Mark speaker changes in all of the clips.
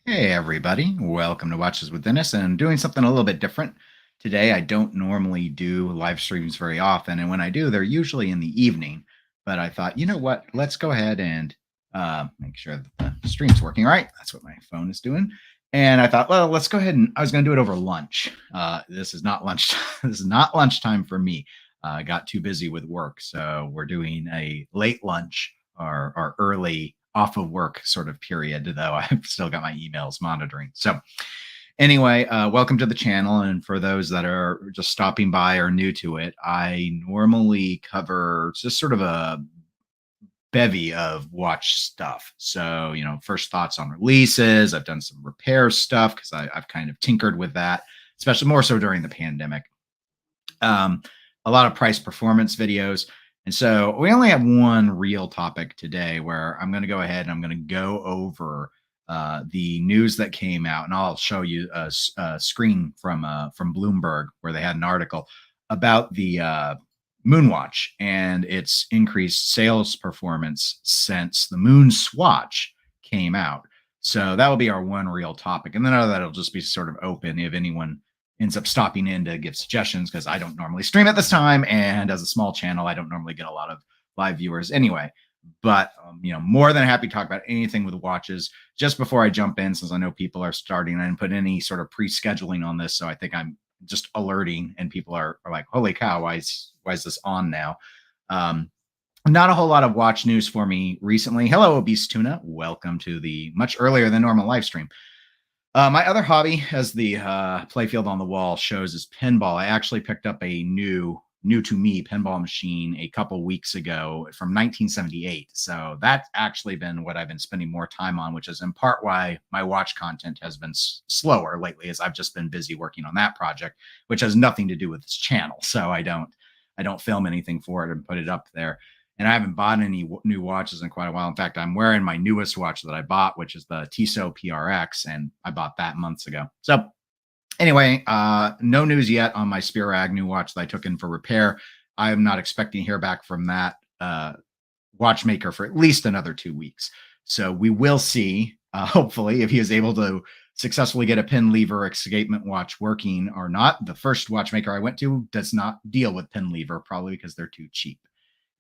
Speaker 1: Hey everybody, welcome to Watches with Dennis, and I'm doing something a little bit different. Today I don't normally do live streams very often, and when I do, they're usually in the evening. But I thought, you know what, let's go ahead and make sure that the stream's working right. That's what my phone is doing. And I thought, well, let's go ahead and I was going to do it over lunch. This is not lunch. This is not lunchtime for me. I got too busy with work, so we're doing a late lunch or early off of work sort of period, though I've still got my emails monitoring. So anyway, welcome to the channel. And for those that are just stopping by or new to it, I normally cover just sort of a bevy of watch stuff. So, first thoughts on releases. I've done some repair stuff because I've kind of tinkered with that, especially more so during the pandemic. A lot of price performance videos. And so we only have one real topic today where I'm going to go ahead and I'm going to go over the news that came out, and I'll show you a screen from Bloomberg where they had an article about the Moonwatch and its increased sales performance since the MoonSwatch came out. So that will be our one real topic, and then other that it'll just be sort of open if anyone ends up stopping in to give suggestions, because I don't normally stream at this time, and as a small channel, I don't normally get a lot of live viewers anyway. But more than happy to talk about anything with watches. Just before I jump in, since I know people are starting, I didn't put any sort of pre-scheduling on this, so I think I'm just alerting, and people are like, "Holy cow, why is this on now?" Not a whole lot of watch news for me recently. Hello, Obese Tuna. Welcome to the much earlier than normal live stream. My other hobby, as the playfield on the wall shows, is pinball. I actually picked up a new to me pinball machine a couple weeks ago from 1978. So that's actually been what I've been spending more time on, which is in part why my watch content has been slower lately, as I've just been busy working on that project, which has nothing to do with this channel. So I don't film anything for it and put it up there. And I haven't bought any new watches in quite a while. In fact, I'm wearing my newest watch that I bought, which is the Tissot PRX, and I bought that months ago. So anyway, no news yet on my Spiro Agnew watch that I took in for repair. I am not expecting to hear back from that watchmaker for at least another 2 weeks. So we will see, hopefully, if he is able to successfully get a pin lever escapement watch working or not. The first watchmaker I went to does not deal with pin lever, probably because they're too cheap.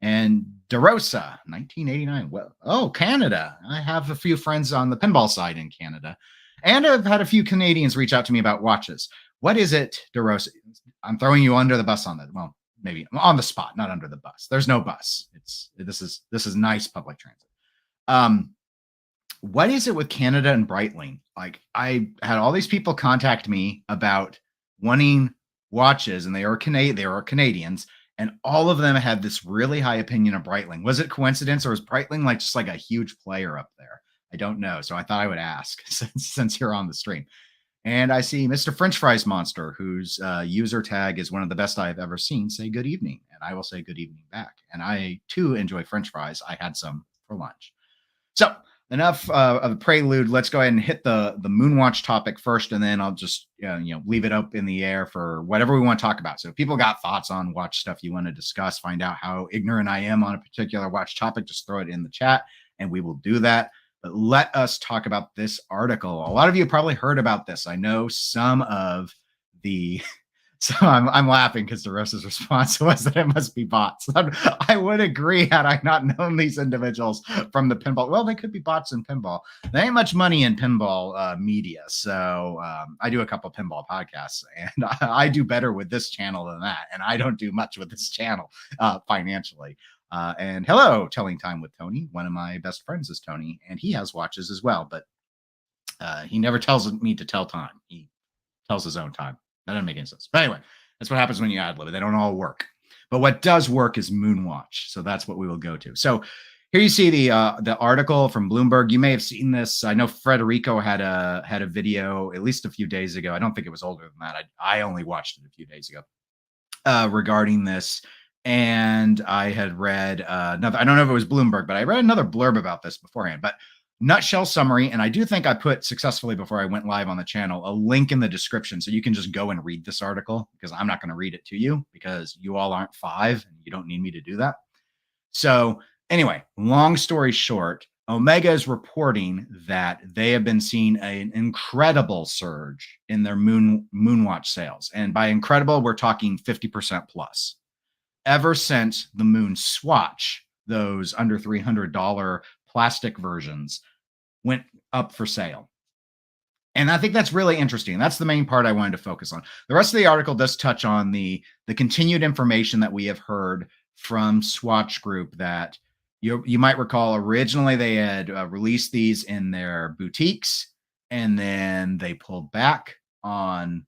Speaker 1: And DeRosa, 1989. Well, Canada. I have a few friends on the pinball side in Canada, and I've had a few Canadians reach out to me about watches. What is it, DeRosa? I'm throwing you under the bus on that. Well, maybe on the spot, not under the bus. There's no bus. This is nice public transit. What is it with Canada and Breitling? Like, I had all these people contact me about wanting watches, and they are Canadians. And all of them had this really high opinion of Breitling. Was it coincidence, or was Breitling just like a huge player up there? I don't know. So I thought I would ask since you're on the stream. And I see Mr. French Fries Monster, whose user tag is one of the best I've ever seen, say good evening. And I will say good evening back. And I, too, enjoy French fries. I had some for lunch. So enough of the prelude. Let's go ahead and hit the Moonwatch topic first, and then I'll just leave it up in the air for whatever we want to talk about. So if people got thoughts on watch stuff you want to discuss, find out how ignorant I am on a particular watch topic, just throw it in the chat, and we will do that. But let us talk about this article. A lot of you probably heard about this. I know some of the So I'm laughing because DeRosa's response was that it must be bots. I would agree had I not known these individuals from the pinball. Well, they could be bots in pinball. There ain't much money in pinball media. So I do a couple pinball podcasts, and I do better with this channel than that. And I don't do much with this channel financially. And hello, Telling Time with Tony. One of my best friends is Tony, and he has watches as well. But he never tells me to tell time. He tells his own time. That doesn't make any sense. But anyway, that's what happens when you ad lib it. They don't all work. But what does work is Moonwatch. So that's what we will go to. So here you see the article from Bloomberg. You may have seen this. I know Federico had a video at least a few days ago. I don't think it was older than that. I only watched it a few days ago regarding this. And I had read another. I don't know if it was Bloomberg, but I read another blurb about this beforehand. But nutshell summary, and I do think I put successfully before I went live on the channel a link in the description so you can just go and read this article, because I'm not going to read it to you because you all aren't 5 and you don't need me to do that. So anyway, long story short, Omega is reporting that they have been seeing an incredible surge in their Moonwatch sales. And by incredible, we're talking 50% plus. Ever since the MoonSwatch, those under $300 plastic versions, went up for sale. And I think that's really interesting. That's the main part I wanted to focus on. The rest of the article does touch on the continued information that we have heard from Swatch Group that you might recall originally they had released these in their boutiques, and then they pulled back on.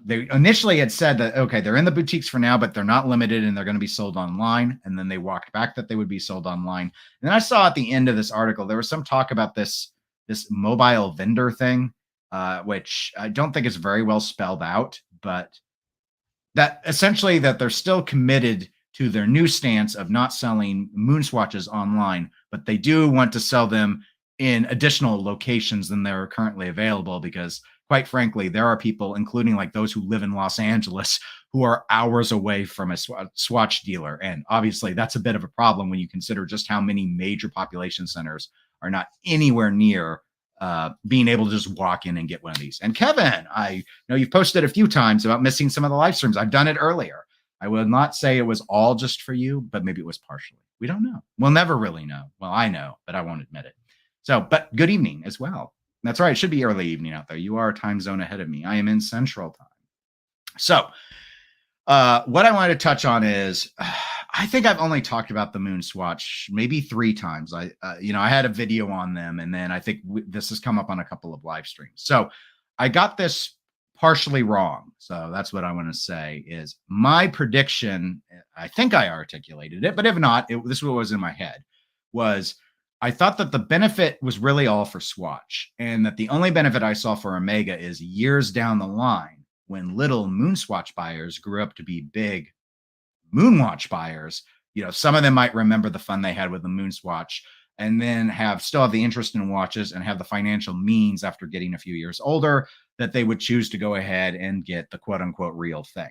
Speaker 1: They initially had said that, okay, they're in the boutiques for now, but they're not limited and they're going to be sold online. And then they walked back that they would be sold online. And then I saw at the end of this article, there was some talk about this mobile vendor thing, which I don't think is very well spelled out, but that essentially that they're still committed to their new stance of not selling MoonSwatches online, but they do want to sell them in additional locations than they're currently available because quite frankly, there are people, including like those who live in Los Angeles, who are hours away from a Swatch dealer. And obviously that's a bit of a problem when you consider just how many major population centers are not anywhere near being able to just walk in and get one of these. And Kevin, I know you've posted a few times about missing some of the live streams. I've done it earlier. I will not say it was all just for you, but maybe it was partially. We don't know. We'll never really know. Well, I know, but I won't admit it. So, but good evening as well. That's right. It should be early evening out there. You are a time zone ahead of me. I am in Central Time. So what I wanted to touch on is I think I've only talked about the MoonSwatch maybe 3 times. I had a video on them, and then I think this has come up on a couple of live streams. So I got this partially wrong. So that's what I want to say is my prediction. I think I articulated it, but if not, this is what was in my head was I thought that the benefit was really all for Swatch, and that the only benefit I saw for Omega is years down the line when little MoonSwatch buyers grew up to be big Moonwatch buyers. Some of them might remember the fun they had with the MoonSwatch and then still have the interest in watches and have the financial means after getting a few years older that they would choose to go ahead and get the quote unquote real thing.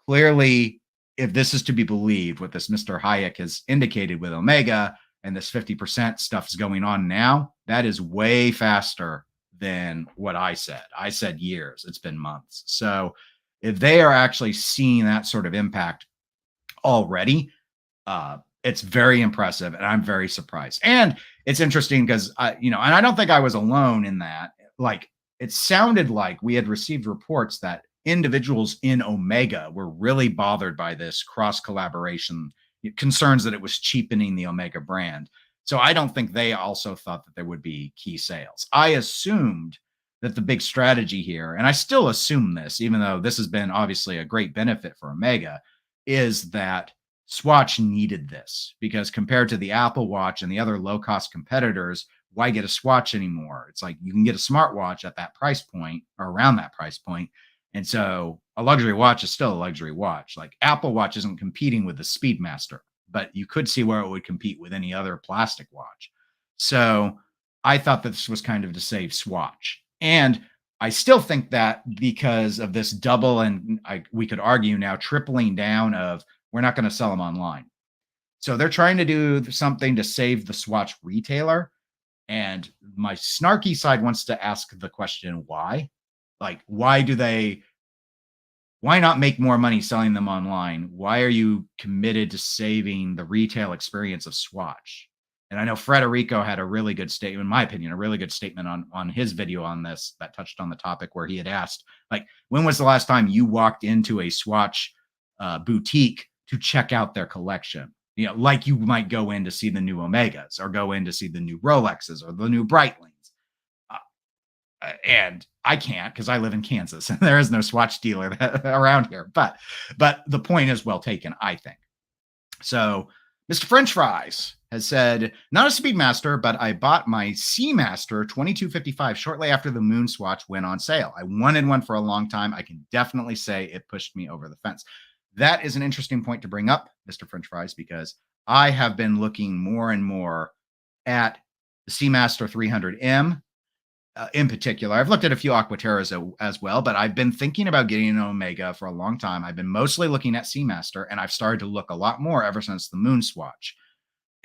Speaker 1: Clearly, if this is to be believed, what this Mr. Hayek has indicated with Omega and this 50% stuff is going on now, that is way faster than what I said. I said years. It's been months. So if they are actually seeing that sort of impact already, it's very impressive, and I'm very surprised. And it's interesting because and I don't think I was alone in that. Like, it sounded like we had received reports that individuals in Omega were really bothered by this cross collaboration concerns that it was cheapening the Omega brand. So I don't think they also thought that there would be key sales. I assumed that the big strategy here, and I still assume this, even though this has been obviously a great benefit for Omega, is that Swatch needed this because compared to the Apple Watch and the other low-cost competitors, why get a Swatch anymore? It's like you can get a smartwatch at that price point or around that price point. And so a luxury watch is still a luxury watch. Like Apple Watch isn't competing with the Speedmaster, but you could see where it would compete with any other plastic watch. So I thought that this was kind of to save Swatch. And I still think that because of this double and we could argue now tripling down of we're not going to sell them online. So they're trying to do something to save the Swatch retailer. And my snarky side wants to ask the question, why? Like, why not make more money selling them online? Why are you committed to saving the retail experience of Swatch? And I know Frederico had a really good statement, in my opinion, a really good statement on his video on this that touched on the topic where he had asked, like, when was the last time you walked into a Swatch boutique to check out their collection? Like you might go in to see the new Omegas or go in to see the new Rolexes or the new Breitlings. And I can't because I live in Kansas and there is no Swatch dealer around here. But the point is well taken, I think. So Mr. French Fries has said, not a Speedmaster, but I bought my Seamaster 2255 shortly after the MoonSwatch went on sale. I wanted one for a long time. I can definitely say it pushed me over the fence. That is an interesting point to bring up, Mr. French Fries, because I have been looking more and more at the Seamaster 300M in particular. I've looked at a few Aquaterras as well, but I've been thinking about getting an Omega for a long time. I've been mostly looking at Seamaster, and I've started to look a lot more ever since the MoonSwatch.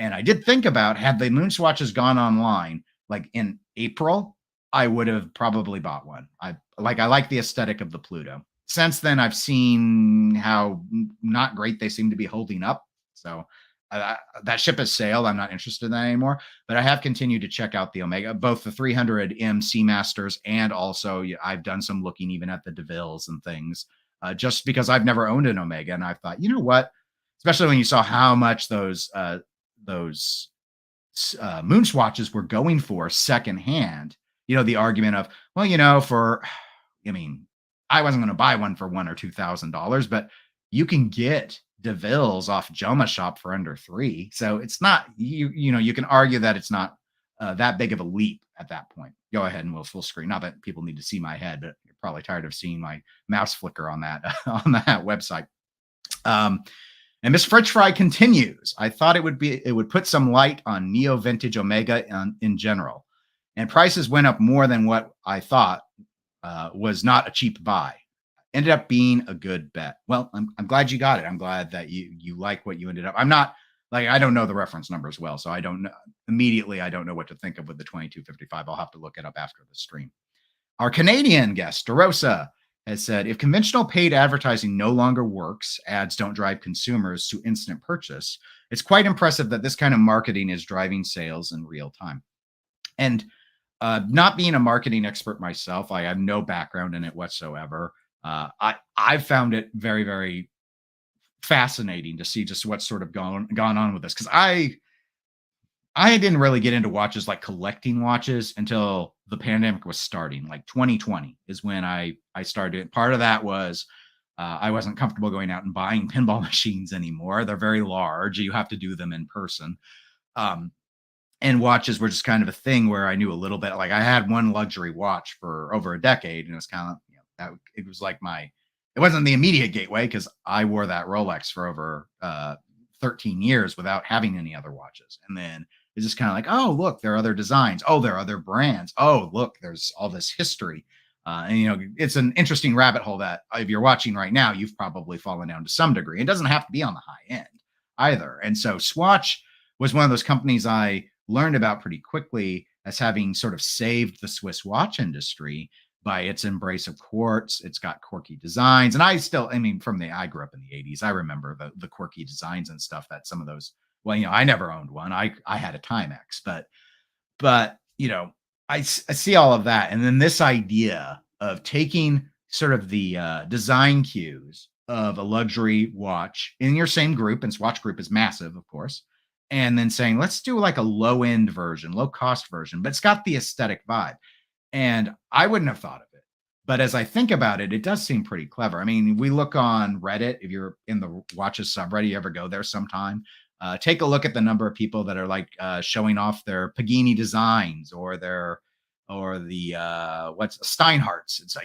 Speaker 1: And I did think about, had the MoonSwatches gone online like in April, I would have probably bought one. I like the aesthetic of the Pluto. Since then, I've seen how not great they seem to be holding up. So that ship has sailed. I'm not interested in that anymore. But I have continued to check out the Omega, both the 300M Seamasters, and also I've done some looking even at the DeVilles and things, just because I've never owned an Omega, and I thought, you know what? Especially when you saw how much those MoonSwatches were going for secondhand. The argument of, well, I wasn't going to buy one for $1,000 or $2,000, but you can get DeVille's off Joma Shop for under $3,000. So it's not, you can argue that it's not that big of a leap at that point. Go ahead and we'll full screen. Not that people need to see my head, but you're probably tired of seeing my mouse flicker on that on that website. And Miss French Fry continues. I thought it would put some light on Neo Vintage Omega in general, and prices went up more than what I thought was not a cheap buy. Ended up being a good bet. Well, I'm glad you got it. I'm glad that you like what you ended up. I'm not like, I don't know the reference numbers well, so I don't know immediately. I don't know what to think of with the 2255. I'll have to look it up after the stream. Our Canadian guest, DeRosa, has said, if conventional paid advertising no longer works, ads don't drive consumers to instant purchase, it's quite impressive that this kind of marketing is driving sales in real time. And not being a marketing expert myself, I have no background in it whatsoever. I've found it very, very fascinating to see just what's sort of gone on with this, because I didn't really get into watches, like collecting watches, until the pandemic was starting. Like 2020 is when I started. Part of that was I wasn't comfortable going out and buying pinball machines anymore. They're very large. You have to do them in person. And watches were just kind of a thing where I knew a little bit. Like I had one luxury watch for over a decade, and it was kind of, it was like it wasn't the immediate gateway, because I wore that Rolex for over 13 years without having any other watches. And then it's just kind of like, oh, look, there are other designs. Oh, there are other brands. Oh, look, there's all this history. And, it's an interesting rabbit hole that if you're watching right now, you've probably fallen down to some degree. It doesn't have to be on the high end either. And so Swatch was one of those companies I learned about pretty quickly as having sort of saved the Swiss watch industry by its embrace of quartz. It's got quirky designs. And I grew up in the 80s. I remember the quirky designs and stuff that some of those, I never owned one. I had a Timex, but I see all of that. And then this idea of taking sort of the design cues of a luxury watch in your same group, and Swatch Group is massive, of course, and then saying, let's do like a low end version, low cost version, but it's got the aesthetic vibe. And I wouldn't have thought of it. But as I think about it, it does seem pretty clever. I mean, we look on Reddit. If you're in the watches subreddit, you ever go there sometime, take a look at the number of people that are like showing off their Pagani designs or the Steinhardts. It's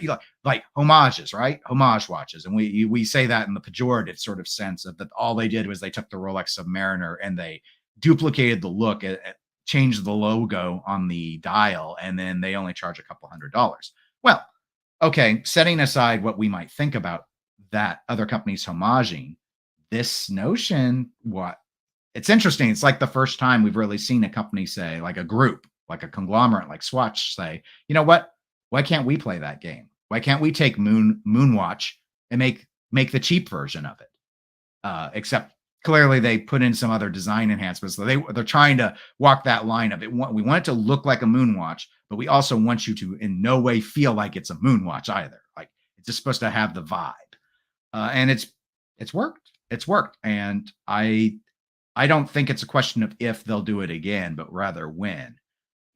Speaker 1: like homages, right? Homage watches. And we say that in the pejorative sort of sense of that all they did was they took the Rolex Submariner and they duplicated the look, changed the logo on the dial, and then they only charge a couple $100. Well, okay, setting aside what we might think about that other companies homaging, this notion, it's interesting. It's like the first time we've really seen a company say, like a group, like a conglomerate like Swatch, say, you know what? Why can't we play that game? Why can't we take Moonwatch and make the cheap version of it? Except clearly they put in some other design enhancements. So they're trying to walk that line of it. We want it to look like a Moonwatch, but we also want you to in no way feel like it's a Moonwatch either. Like it's just supposed to have the vibe. And it's worked. It's worked. And I don't think it's a question of if they'll do it again, but rather when.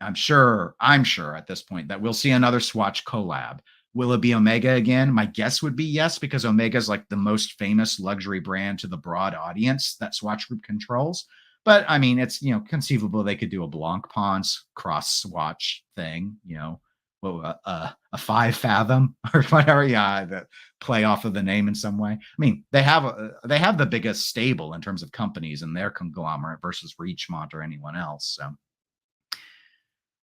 Speaker 1: I'm sure at this point that we'll see another Swatch collab. Will it be Omega again? My guess would be yes, because Omega is like the most famous luxury brand to the broad audience that Swatch Group controls. But I mean, it's, conceivable they could do a Blancpain cross Swatch thing, a 5 Fathom or whatever. Yeah, that play off of the name in some way. I mean, they have the biggest stable in terms of companies in their conglomerate versus Richemont or anyone else. So.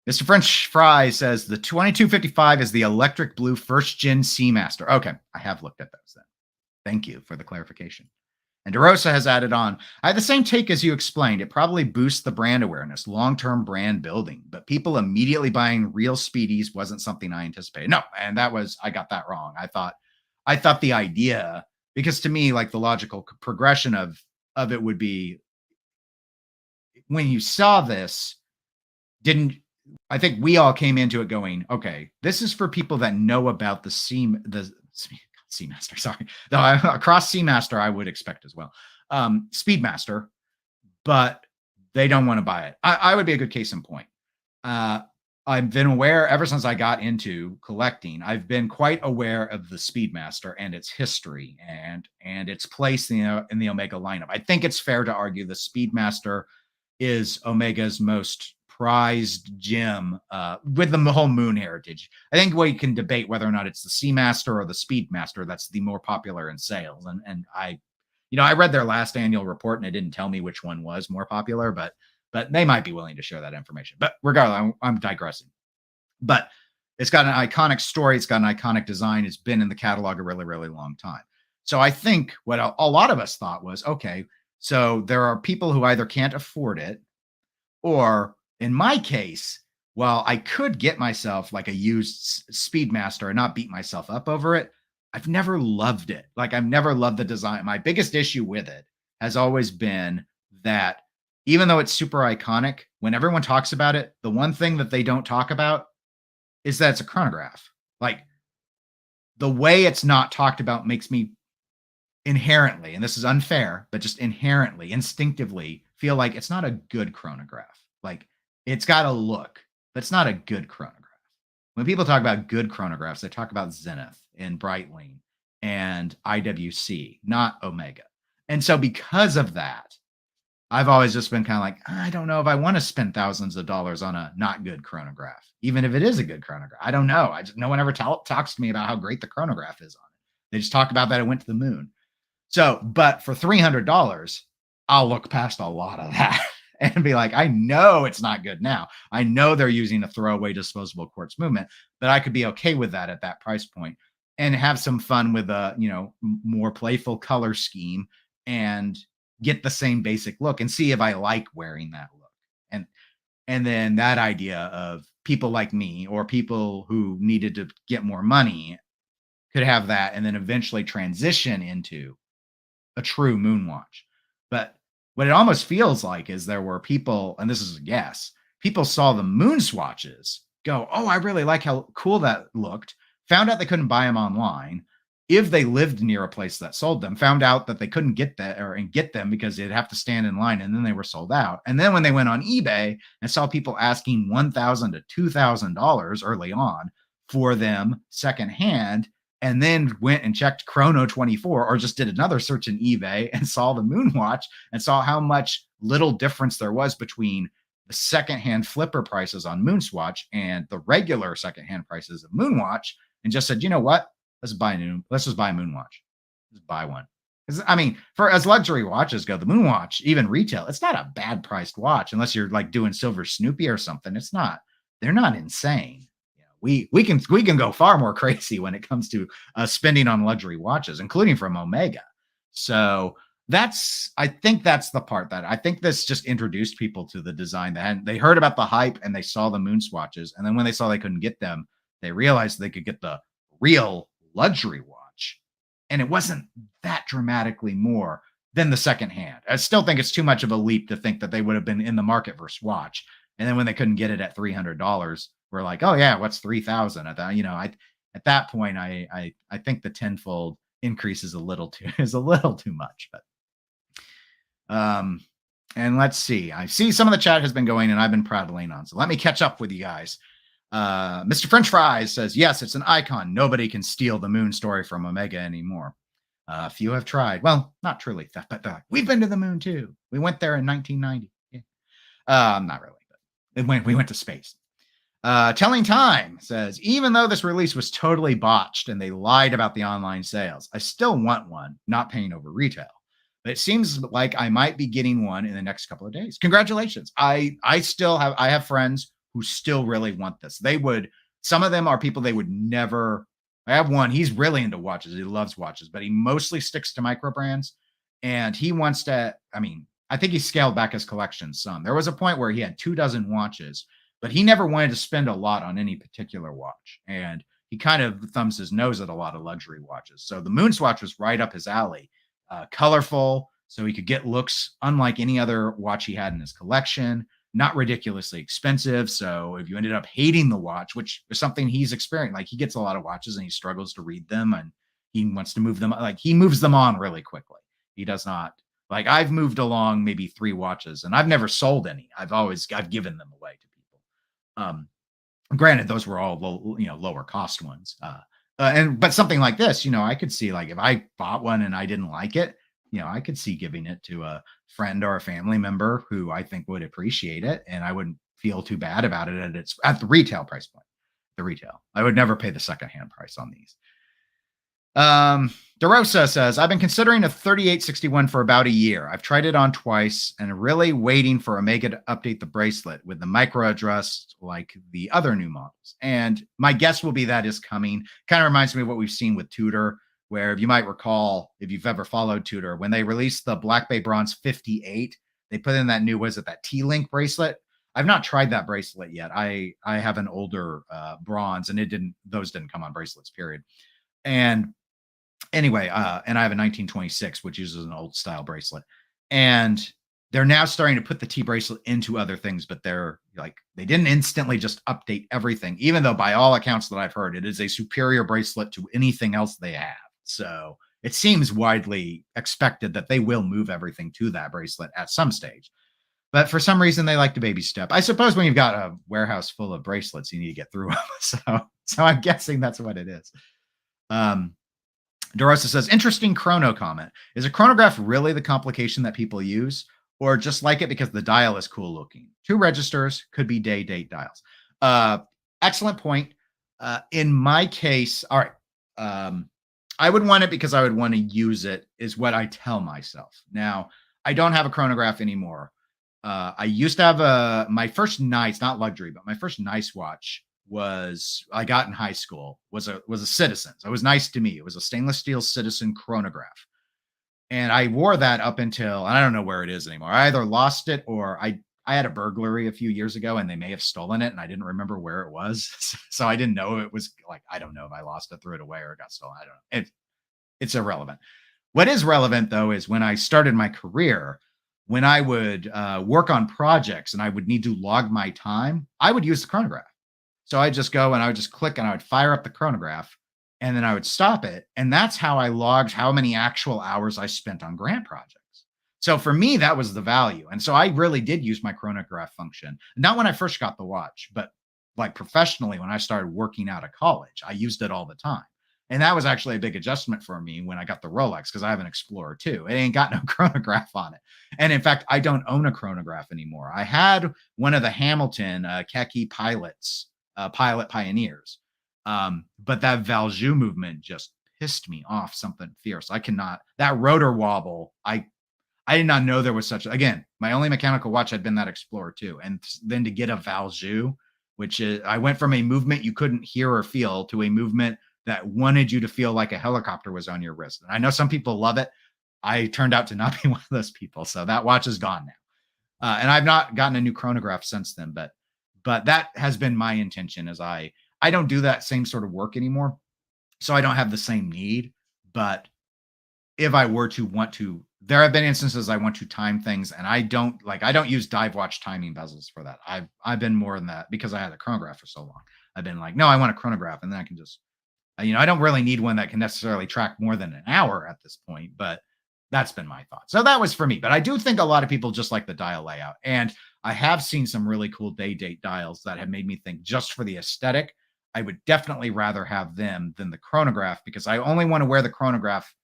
Speaker 1: Mr. French Fry says the 2255 is the electric blue first gen Seamaster. Okay, I have looked at those then. Thank you for the clarification. And DeRosa has added on, I have the same take as you explained. It probably boosts the brand awareness, long-term brand building, but people immediately buying real speedies wasn't something I anticipated. No, and I got that wrong. I thought the idea, because to me, like the logical progression of it would be when you saw this, didn't I think we all came into it going, okay, this is for people that know about the Seamaster, sorry. No, across Seamaster, I would expect as well. Speedmaster, but they don't want to buy it. I would be a good case in point. I've been aware ever since I got into collecting. I've been quite aware of the Speedmaster and its history and its place in the Omega lineup. I think it's fair to argue the Speedmaster is Omega's most prized gem with the whole Moon heritage. I think we can debate whether or not it's the Seamaster or the Speedmaster that's the more popular in sales. And I read their last annual report and it didn't tell me which one was more popular, but they might be willing to share that information. But regardless, I'm digressing. But it's got an iconic story. It's got an iconic design. It's been in the catalog a really, really long time. So I think what a lot of us thought was, okay, so there are people who either can't afford it, or in my case, while I could get myself like a used Speedmaster and not beat myself up over it, I've never loved it. Like I've never loved the design. My biggest issue with it has always been that even though it's super iconic, when everyone talks about it, the one thing that they don't talk about is that it's a chronograph. Like the way it's not talked about makes me inherently, and this is unfair, but just inherently, instinctively feel like it's not a good chronograph. Like it's got a look, but it's not a good chronograph. When people talk about good chronographs, they talk about Zenith and Breitling and IWC, not Omega. And so because of that, I've always just been kind of like, I don't know if I want to spend thousands of dollars on a not good chronograph, even if it is a good chronograph. I don't know. No one ever talks to me about how great the chronograph is on it. They just talk about that it went to the moon. So, but for $300, I'll look past a lot of that and be like, I know it's not good now. I know they're using a throwaway disposable quartz movement, but I could be okay with that at that price point and have some fun with a, more playful color scheme and get the same basic look and see if I like wearing that look. And then that idea of people like me or people who needed to get more money could have that and then eventually transition into a true Moonwatch. But what it almost feels like is there were people, and this is a guess, people saw the MoonSwatches go, oh, I really like how cool that looked, found out they couldn't buy them online. If they lived near a place that sold them, found out that they couldn't get them because they'd have to stand in line, and then they were sold out. And then when they went on eBay and saw people asking $1,000 to $2,000 early on for them secondhand, and then went and checked Chrono 24 or just did another search in eBay and saw the Moonwatch and saw how much little difference there was between the secondhand flipper prices on MoonSwatch and the regular secondhand prices of Moonwatch, and just said, you know what? Let's just buy a Moonwatch. Just buy one. Because I mean, for as luxury watches go, the Moonwatch, even retail, it's not a bad priced watch unless you're like doing Silver Snoopy or something. It's not. They're not insane. We can go far more crazy when it comes to spending on luxury watches, including from Omega. So I think that's the part that I think this just introduced people to the design. They heard about the hype and they saw the MoonSwatches, and then when they saw they couldn't get them, they realized they could get the real luxury watch, and it wasn't that dramatically more than the secondhand. I still think it's too much of a leap to think that they would have been in the market for Swatch, and then when they couldn't get it at $300, we're like, oh yeah, what's 3,000 at that? At that point, I think the tenfold increase is a little too much. But and let's see. I see some of the chat has been going, and I've been prattling on. So let me catch up with you guys. Mr. French Fries says, yes, it's an icon. Nobody can steal the moon story from Omega anymore. Few have tried. Well, not truly, but we've been to the moon too. We went there in 1990. Yeah. Not really, but we went to space. Telling Time says, even though this release was totally botched and they lied about the online sales, I still want one, not paying over retail. But it seems like I might be getting one in the next couple of days. Congratulations. I have friends who still really want this. Some of them are people they would never. I have one, he's really into watches. He loves watches, but he mostly sticks to micro brands. And he wants to, I mean, I think he scaled back his collection some. There was a point where he had 24 watches, but he never wanted to spend a lot on any particular watch. And he kind of thumbs his nose at a lot of luxury watches. So the MoonSwatch was right up his alley. Colorful, so he could get looks unlike any other watch he had in his collection. Not ridiculously expensive. So if you ended up hating the watch, which is something he's experiencing, like he gets a lot of watches and he struggles to read them and he wants to move them, like he moves them on really quickly. He does not, like I've moved along maybe 3 watches and I've never sold any. I've given them away to people. Granted, those were all lower cost ones. But something like this, I could see, like, if I bought one and I didn't like it, I could see giving it to a friend or a family member who I think would appreciate it, and I wouldn't feel too bad about it at the retail price point. The retail, I would never pay the secondhand price on these. DeRosa says, I've been considering a 3861 for about a year. I've tried it on twice and really waiting for Omega to update the bracelet with the micro address like the other new models. And my guess will be that is coming. Kind of reminds me of what we've seen with Tudor, where if you might recall, if you've ever followed Tudor, when they released the Black Bay Bronze 58, they put in that new, that T-Link bracelet? I've not tried that bracelet yet. I have an older bronze and those didn't come on bracelets, period. And anyway, and I have a 1926, which uses an old style bracelet. And they're now starting to put the T bracelet into other things, but they didn't instantly just update everything, even though by all accounts that I've heard, it is a superior bracelet to anything else they have. So it seems widely expected that they will move everything to that bracelet at some stage. But for some reason, they like to baby step. I suppose when you've got a warehouse full of bracelets, you need to get through them. So I'm guessing that's what it is. DeRosa says, interesting chrono comment. Is a chronograph really the complication that people use, or just like it because the dial is cool looking? 2 registers could be day date dials. Excellent point. In my case, all right. I would want it because I would want to use it, is what I tell myself. Now, I don't have a chronograph anymore. I used to have my first nice, not luxury, but my first nice watch I got in high school was a Citizen. So it was nice to me. It was a stainless steel Citizen chronograph. And I wore that up until, and I don't know where it is anymore. I either lost it or I had a burglary a few years ago and they may have stolen it and I didn't remember where it was. So I didn't know it was, like, I don't know if I lost it, threw it away, or it got stolen. I don't know. It's irrelevant. What is relevant, though, is when I started my career, when I would work on projects and I would need to log my time, I would use the chronograph. So I'd just go and I would just click and I would fire up the chronograph and then I would stop it. And that's how I logged how many actual hours I spent on grant projects. So for me, that was the value. And so I really did use my chronograph function, not when I first got the watch, but like professionally, when I started working out of college, I used it all the time. And that was actually a big adjustment for me when I got the Rolex, because I have an Explorer too. It ain't got no chronograph on it. And in fact, I don't own a chronograph anymore. I had one of the Hamilton Kecky pilots, Pilot Pioneers. But that Valjoux movement just pissed me off something fierce. I cannot, that rotor wobble, I did not know there was such, again, my only mechanical watch had been that Explorer 2. And then to get a Valjoux, which is, I went from a movement you couldn't hear or feel to a movement that wanted you to feel like a helicopter was on your wrist. And I know some people love it. I turned out to not be one of those people. So that watch is gone now. And I've not gotten a new chronograph since then, but that has been my intention, as I don't do that same sort of work anymore. So I don't have the same need, but if I were to want to, there have been instances I want to time things and I don't use dive watch timing bezels for that. I've been more in that because I had a chronograph for so long. I've been like, no, I want a chronograph. And then I can just, I don't really need one that can necessarily track more than an hour at this point, but that's been my thought. So that was for me, but I do think a lot of people just like the dial layout. And I have seen some really cool day date dials that have made me think, just for the aesthetic, I would definitely rather have them than the chronograph, because I only want to wear the chronograph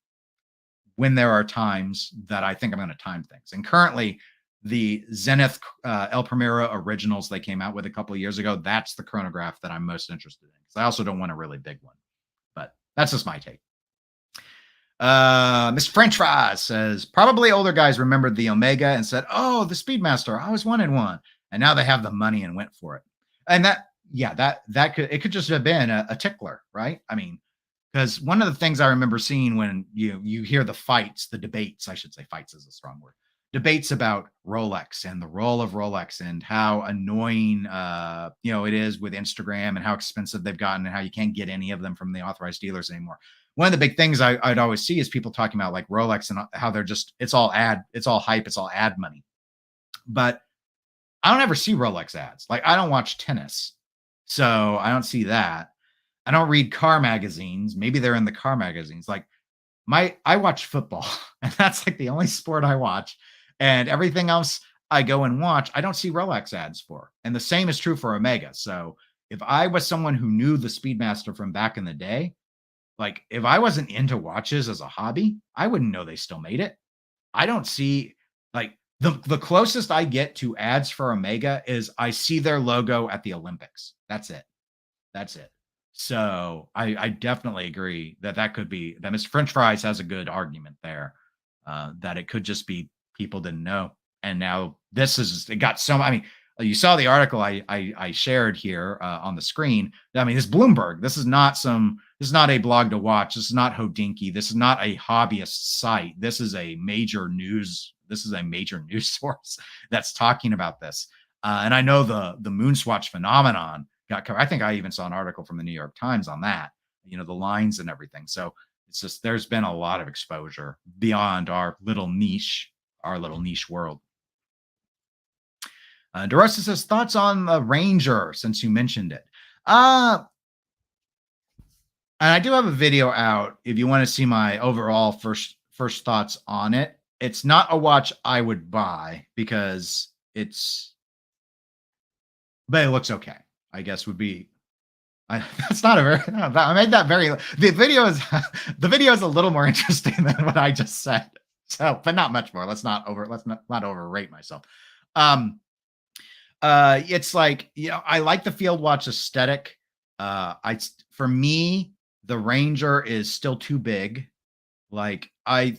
Speaker 1: when there are times that I think I'm going to time things. And currently the Zenith El Primero originals they came out with a couple of years ago, that's the chronograph that I'm most interested in, because I also don't want a really big one. But that's just my take. Miss French Fries says, probably older guys remembered the Omega and said, oh, the Speedmaster, I always wanted one. And now they have the money and went for it. And that could just have been a tickler, right? I mean, Because one of the things I remember seeing when you hear the fights, the debates, I should say fights is a strong word, debates about Rolex and the role of Rolex and how annoying it is with Instagram and how expensive they've gotten and how you can't get any of them from the authorized dealers anymore. One of the big things I'd always see is people talking about like Rolex and how they're just it's all hype, it's all ad money. But I don't ever see Rolex ads. Like I don't watch tennis, so I don't see that. I don't read car magazines. Maybe they're in the car magazines. Like I watch football, and that's like the only sport I watch. And everything else I go and watch, I don't see Rolex ads for. And the same is true for Omega. So if I was someone who knew the Speedmaster from back in the day, like if I wasn't into watches as a hobby, I wouldn't know they still made it. I don't see like the closest I get to ads for Omega is I see their logo at the Olympics. That's it. That's it. So I definitely agree that could be that Mr. French Fries has a good argument there, that it could just be people didn't know. And now it got so, I mean, you saw the article I shared here on the screen. I mean, it's Bloomberg. This is not a blog to watch. This is not Hodinky. This is not a hobbyist site. This is a major news source that's talking about this. And I know the MoonSwatch phenomenon got covered. I think I even saw an article from the New York Times on that, the lines and everything. So it's just, there's been a lot of exposure beyond our little niche world. DeRosa says, thoughts on the Ranger since you mentioned it. And I do have a video out if you want to see my overall first thoughts on it. It's not a watch I would buy because but it looks okay, I guess would be. That's not a very. I made that very. The video is a little more interesting than what I just said. So, but not much more. Let's not overrate myself. It's like, I like the field watch aesthetic. For me, the Ranger is still too big. Like I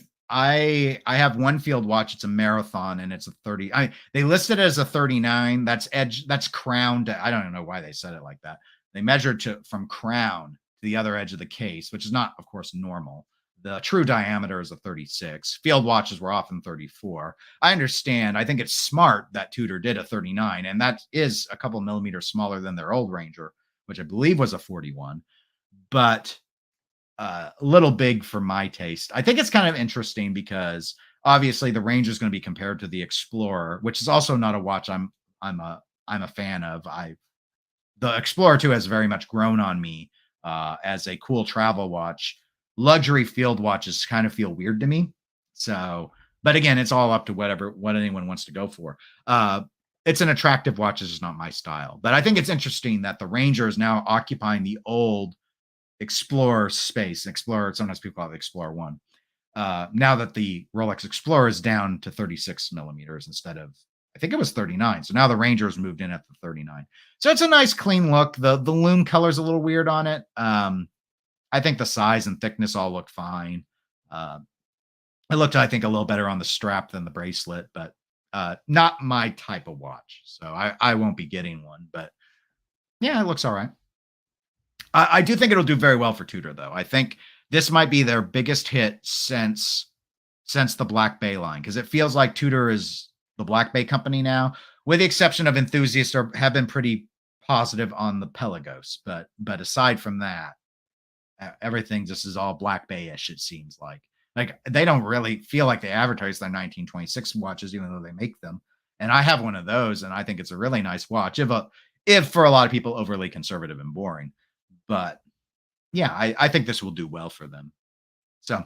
Speaker 1: have one field watch. It's a Marathon and it's a 30. They listed it as a 39. That's crowned. I don't know why they said it like that. They measured from crown to the other edge of the case, which is not, of course, normal. The true diameter is a 36. Field watches were often 34. I understand. I think it's smart that Tudor did a 39, and that is a couple millimeters smaller than their old Ranger, which I believe was a 41, but a little big for my taste. I think it's kind of interesting because obviously the Ranger is going to be compared to the Explorer, which is also not a watch I'm a fan of. The Explorer 2 has very much grown on me as a cool travel watch. Luxury field watches kind of feel weird to me. So, but again, it's all up to what anyone wants to go for. It's an attractive watch. It's just not my style. But I think it's interesting that the Ranger is now occupying the old Explorer space. Explorer, sometimes people call it Explorer 1. Now that the Rolex Explorer is down to 36 millimeters instead of, I think it was 39. So now the Ranger has moved in at the 39. So it's a nice clean look. The lume color is a little weird on it. I think the size and thickness all look fine. It looked, I think, a little better on the strap than the bracelet, but not my type of watch. So I won't be getting one, but yeah, it looks all right. I do think it'll do very well for Tudor, though. I think this might be their biggest hit since the Black Bay line, because it feels like Tudor is the Black Bay company now, with the exception of enthusiasts have been pretty positive on the Pelagos. But aside from that, everything just is all Black Bay-ish, it seems like. Like, they don't really feel like they advertise their 1926 watches, even though they make them. And I have one of those, and I think it's a really nice watch, if for a lot of people overly conservative and boring. But yeah, I think this will do well for them. So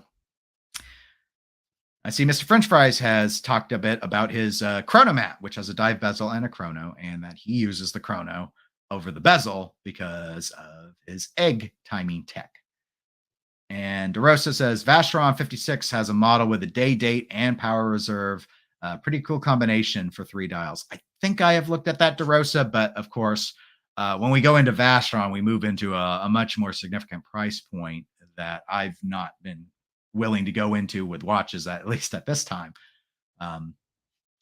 Speaker 1: I see Mr. French Fries has talked a bit about his chronomat, which has a dive bezel and a chrono, and that he uses the chrono over the bezel because of his egg timing tech. And DeRosa says Vacheron 56 has a model with a day date and power reserve. Pretty cool combination for 3 dials. I think I have looked at that, DeRosa, but of course, when we go into Vacheron, we move into a much more significant price point that I've not been willing to go into with watches, at least at this time. And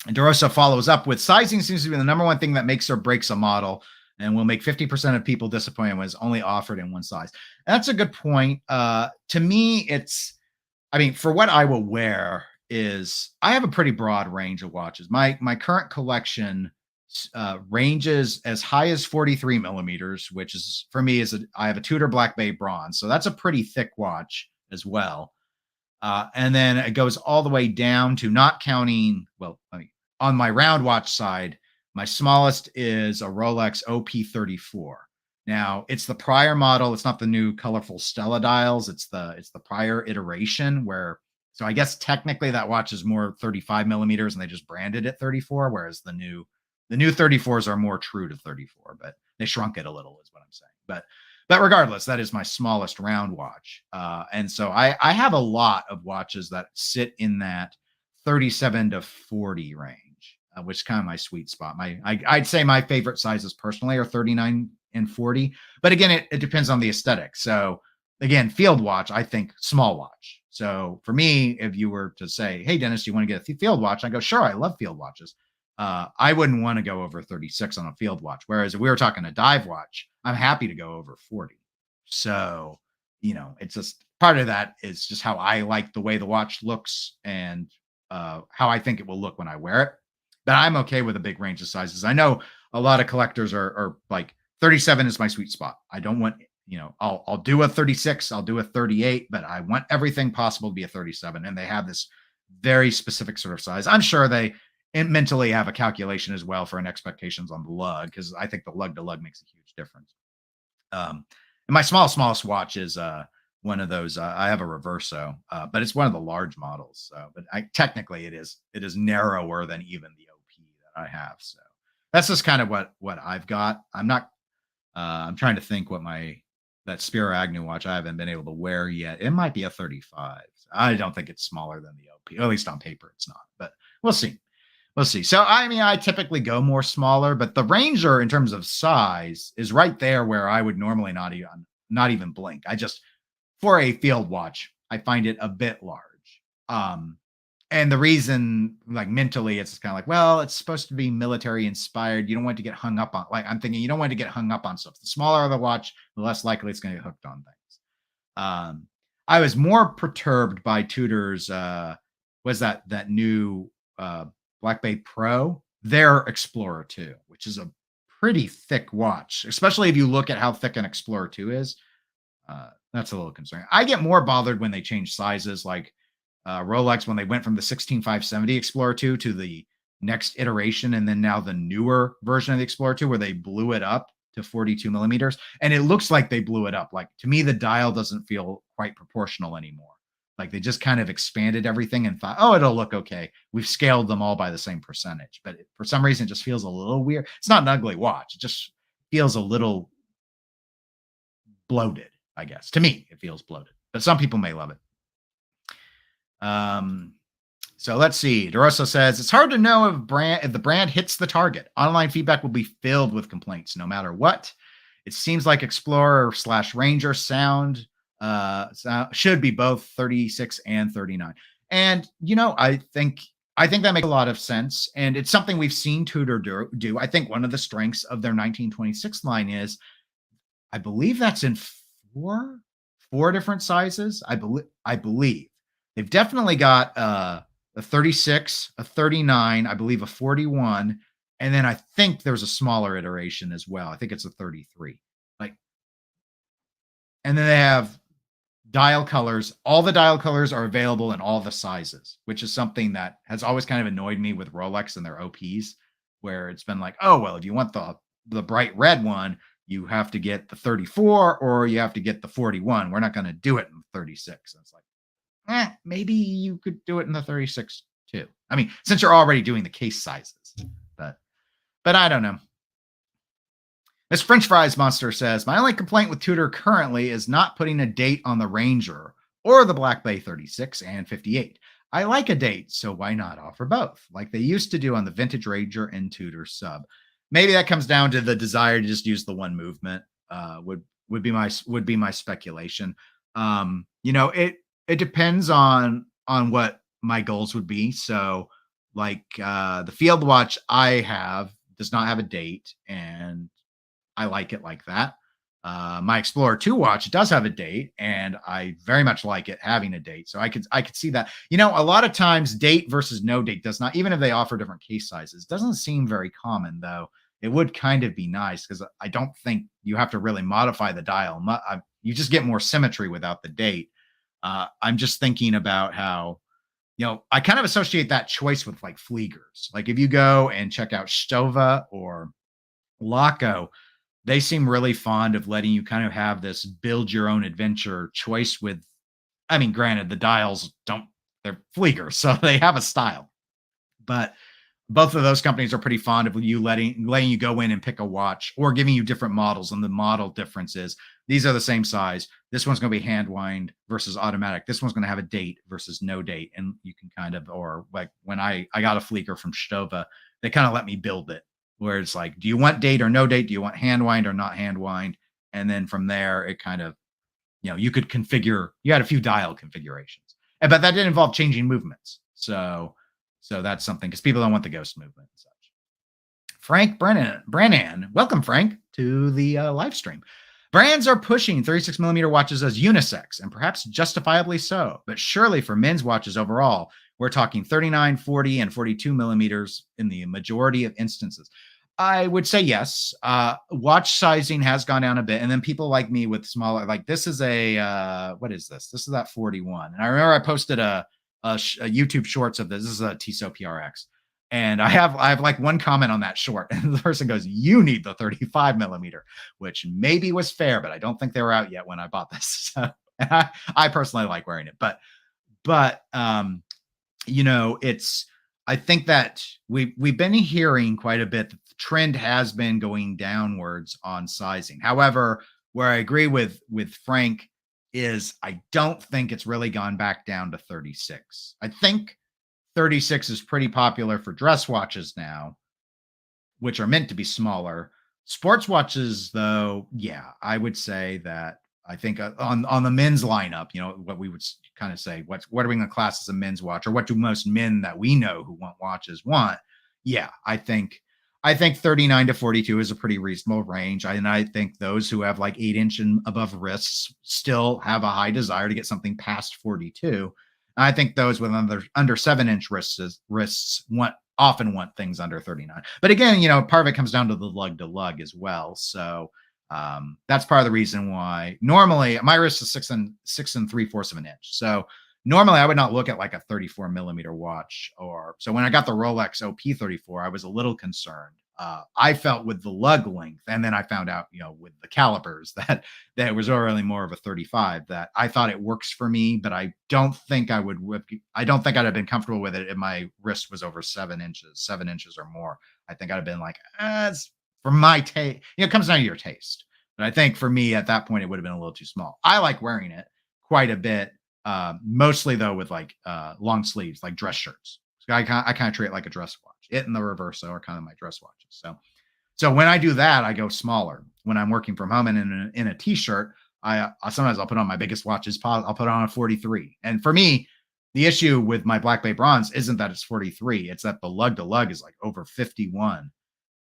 Speaker 1: DeRosa follows up with, sizing seems to be the number one thing that makes or breaks a model. and will make 50% of people disappointed when it's only offered in one size. That's a good point. To me, I mean, for what I will wear is I have a pretty broad range of watches. My current collection ranges as high as 43 millimeters, which is for me I have a Tudor Black Bay bronze, so that's a pretty thick watch as well. And then it goes all the way down to, not counting, well, I mean, on my round watch side, my smallest is a Rolex OP34. Now, it's the prior model. It's not the new colorful Stella dials. It's the prior iteration where, so I guess technically that watch is more 35 millimeters and they just branded it 34, whereas the new 34s are more true to 34, but they shrunk it a little, is what I'm saying. But regardless, that is my smallest round watch. And so I have a lot of watches that sit in that 37 to 40 range, which is kind of my sweet spot. I'd say my favorite sizes personally are 39 and 40. But again, it depends on the aesthetic. So again, field watch, I think small watch. So for me, if you were to say, hey, Dennis, do you want to get a field watch? I go, sure, I love field watches. I wouldn't want to go over 36 on a field watch. Whereas if we were talking a dive watch, I'm happy to go over 40. So, it's just part of that is just how I like the way the watch looks and how I think it will look when I wear it. But I'm okay with a big range of sizes. I know a lot of collectors are like 37 is my sweet spot. I don't want, I'll do a 36, I'll do a 38, but I want everything possible to be a 37. And they have this very specific sort of size. I'm sure they mentally have a calculation as well for an expectations on the lug, because I think the lug to lug makes a huge difference. And my smallest watch is one of those. I have a Reverso, but it's one of the large models. So, but technically it is narrower than even the OP that I have. So that's just kind of what I've got. I'm not. I'm trying to think what that Spiro Agnew watch I haven't been able to wear yet. It might be a 35. I don't think it's smaller than the OP, at least on paper it's not. But we'll see. We'll see. So, I mean, I typically go more smaller, but the Ranger in terms of size is right there where I would normally not even blink. For a field watch, I find it a bit large. And the reason, like mentally, it's kind of like, well, it's supposed to be military inspired. You don't want to get hung up on, I'm thinking you don't want to get hung up on stuff. The smaller the watch, the less likely it's going to get hooked on things. I was more perturbed by Tudor's, was that new Black Bay Pro, their Explorer 2, which is a pretty thick watch, especially if you look at how thick an Explorer 2 is. That's a little concerning. I get more bothered when they change sizes, like Rolex when they went from the 16570 Explorer 2 to the next iteration, and then now the newer version of the Explorer 2 where they blew it up to 42 millimeters, and it looks like they blew it up. Like, to me, the dial doesn't feel quite proportional anymore. Like, they just kind of expanded everything and thought, oh, it'll look okay. We've scaled them all by the same percentage. But for some reason, it just feels a little weird. It's not an ugly watch. It just feels a little bloated, I guess. To me, it feels bloated. But some people may love it. So let's see. DeRosa says, it's hard to know if the brand hits the target. Online feedback will be filled with complaints no matter what. It seems like Explorer/Ranger sound should be both 36 and 39. And, I think that makes a lot of sense. And it's something we've seen Tudor do. I think one of the strengths of their 1926 line is, I believe that's in four different sizes. I believe they've definitely got a 36, a 39, I believe a 41. And then I think there's a smaller iteration as well. I think it's a 33. And then they have dial colors. All the dial colors are available in all the sizes, which is something that has always kind of annoyed me with Rolex and their OPs, where it's been like, oh, well, if you want the bright red one, you have to get the 34 or you have to get the 41. We're not going to do it in 36. And it's like, maybe you could do it in the 36 too. I mean, since you're already doing the case sizes, but I don't know. This French Fries Monster says, my only complaint with Tudor currently is not putting a date on the Ranger or the Black Bay 36 and 58. I like a date, so why not offer both, like they used to do on the Vintage Ranger and Tudor sub? Maybe that comes down to the desire to just use the one movement. Would be my speculation. It depends on what my goals would be. So, like the field watch I have does not have a date, and I like it like that. My Explorer 2 watch does have a date, and I very much like it having a date. So I could see that. A lot of times date versus no date does not, even if they offer different case sizes, doesn't seem very common though. It would kind of be nice because I don't think you have to really modify the dial. You just get more symmetry without the date. I'm just thinking about how I kind of associate that choice with like Fliegers. Like if you go and check out Stova or Laco, they seem really fond of letting you kind of have this build your own adventure choice with, I mean, granted, the dials don't, they're Fliegers, so they have a style. But both of those companies are pretty fond of you letting you go in and pick a watch or giving you different models. And the model difference is these are the same size. This one's going to be hand wind versus automatic. This one's going to have a date versus no date. And you can kind of, or like when I got a Flieger from Stova, they kind of let me build it where it's like, do you want date or no date? Do you want hand wind or not hand wind? And then from there, it kind of, you could configure, you had a few dial configurations, but that did involve changing movements. So that's something because people don't want the ghost movement and such. Frank Brannan, welcome, Frank, to the live stream. Brands are pushing 36 millimeter watches as unisex, and perhaps justifiably so. But surely for men's watches overall, we're talking 39, 40, and 42 millimeters in the majority of instances. I would say yes. Watch sizing has gone down a bit, and then people like me with smaller, like this is a what is this? This is that 41, and I remember I posted a YouTube shorts of this. This is a Tissot PRX. And I have like one comment on that short, and the person goes, "You need the 35 millimeter," which maybe was fair, but I don't think they were out yet when I bought this. So, I personally like wearing it, but it's. I think that we've been hearing quite a bit that the trend has been going downwards on sizing. However, where I agree with Frank is I don't think it's really gone back down to 36. I think 36 is pretty popular for dress watches now, which are meant to be smaller. Sports watches, though, yeah, I would say that I think on the men's lineup, what we would kind of say, what are we going to class as a men's watch, or what do most men that we know who want watches want? Yeah, I think 39 to 42 is a pretty reasonable range. And I think those who have like 8-inch and above wrists still have a high desire to get something past 42. I think those with under 7-inch wrists often want things under 39. But again, part of it comes down to the lug to lug as well. So that's part of the reason why normally my wrist is 6 and 3/4 of an inch. So normally I would not look at like a 34 millimeter watch so when I got the Rolex OP34, I was a little concerned. I felt with the lug length, and then I found out, with the calipers that it was really more of a 35. That I thought it works for me, but I don't think I don't think I'd have been comfortable with it if my wrist was over 7 inches or more. I think I'd have been like, it's for my taste. It comes down to your taste. But I think for me at that point, it would have been a little too small. I like wearing it quite a bit, mostly though with like long sleeves, like dress shirts. So I kind of treat it like a dress watch. It and the Reverso are kind of my dress watches. So when I do that, I go smaller. When I'm working from home and in a t-shirt, I sometimes I'll put on my biggest watches. I'll put on a 43. And for me, the issue with my Black Bay Bronze isn't that it's 43. It's that the lug to lug is like over 51,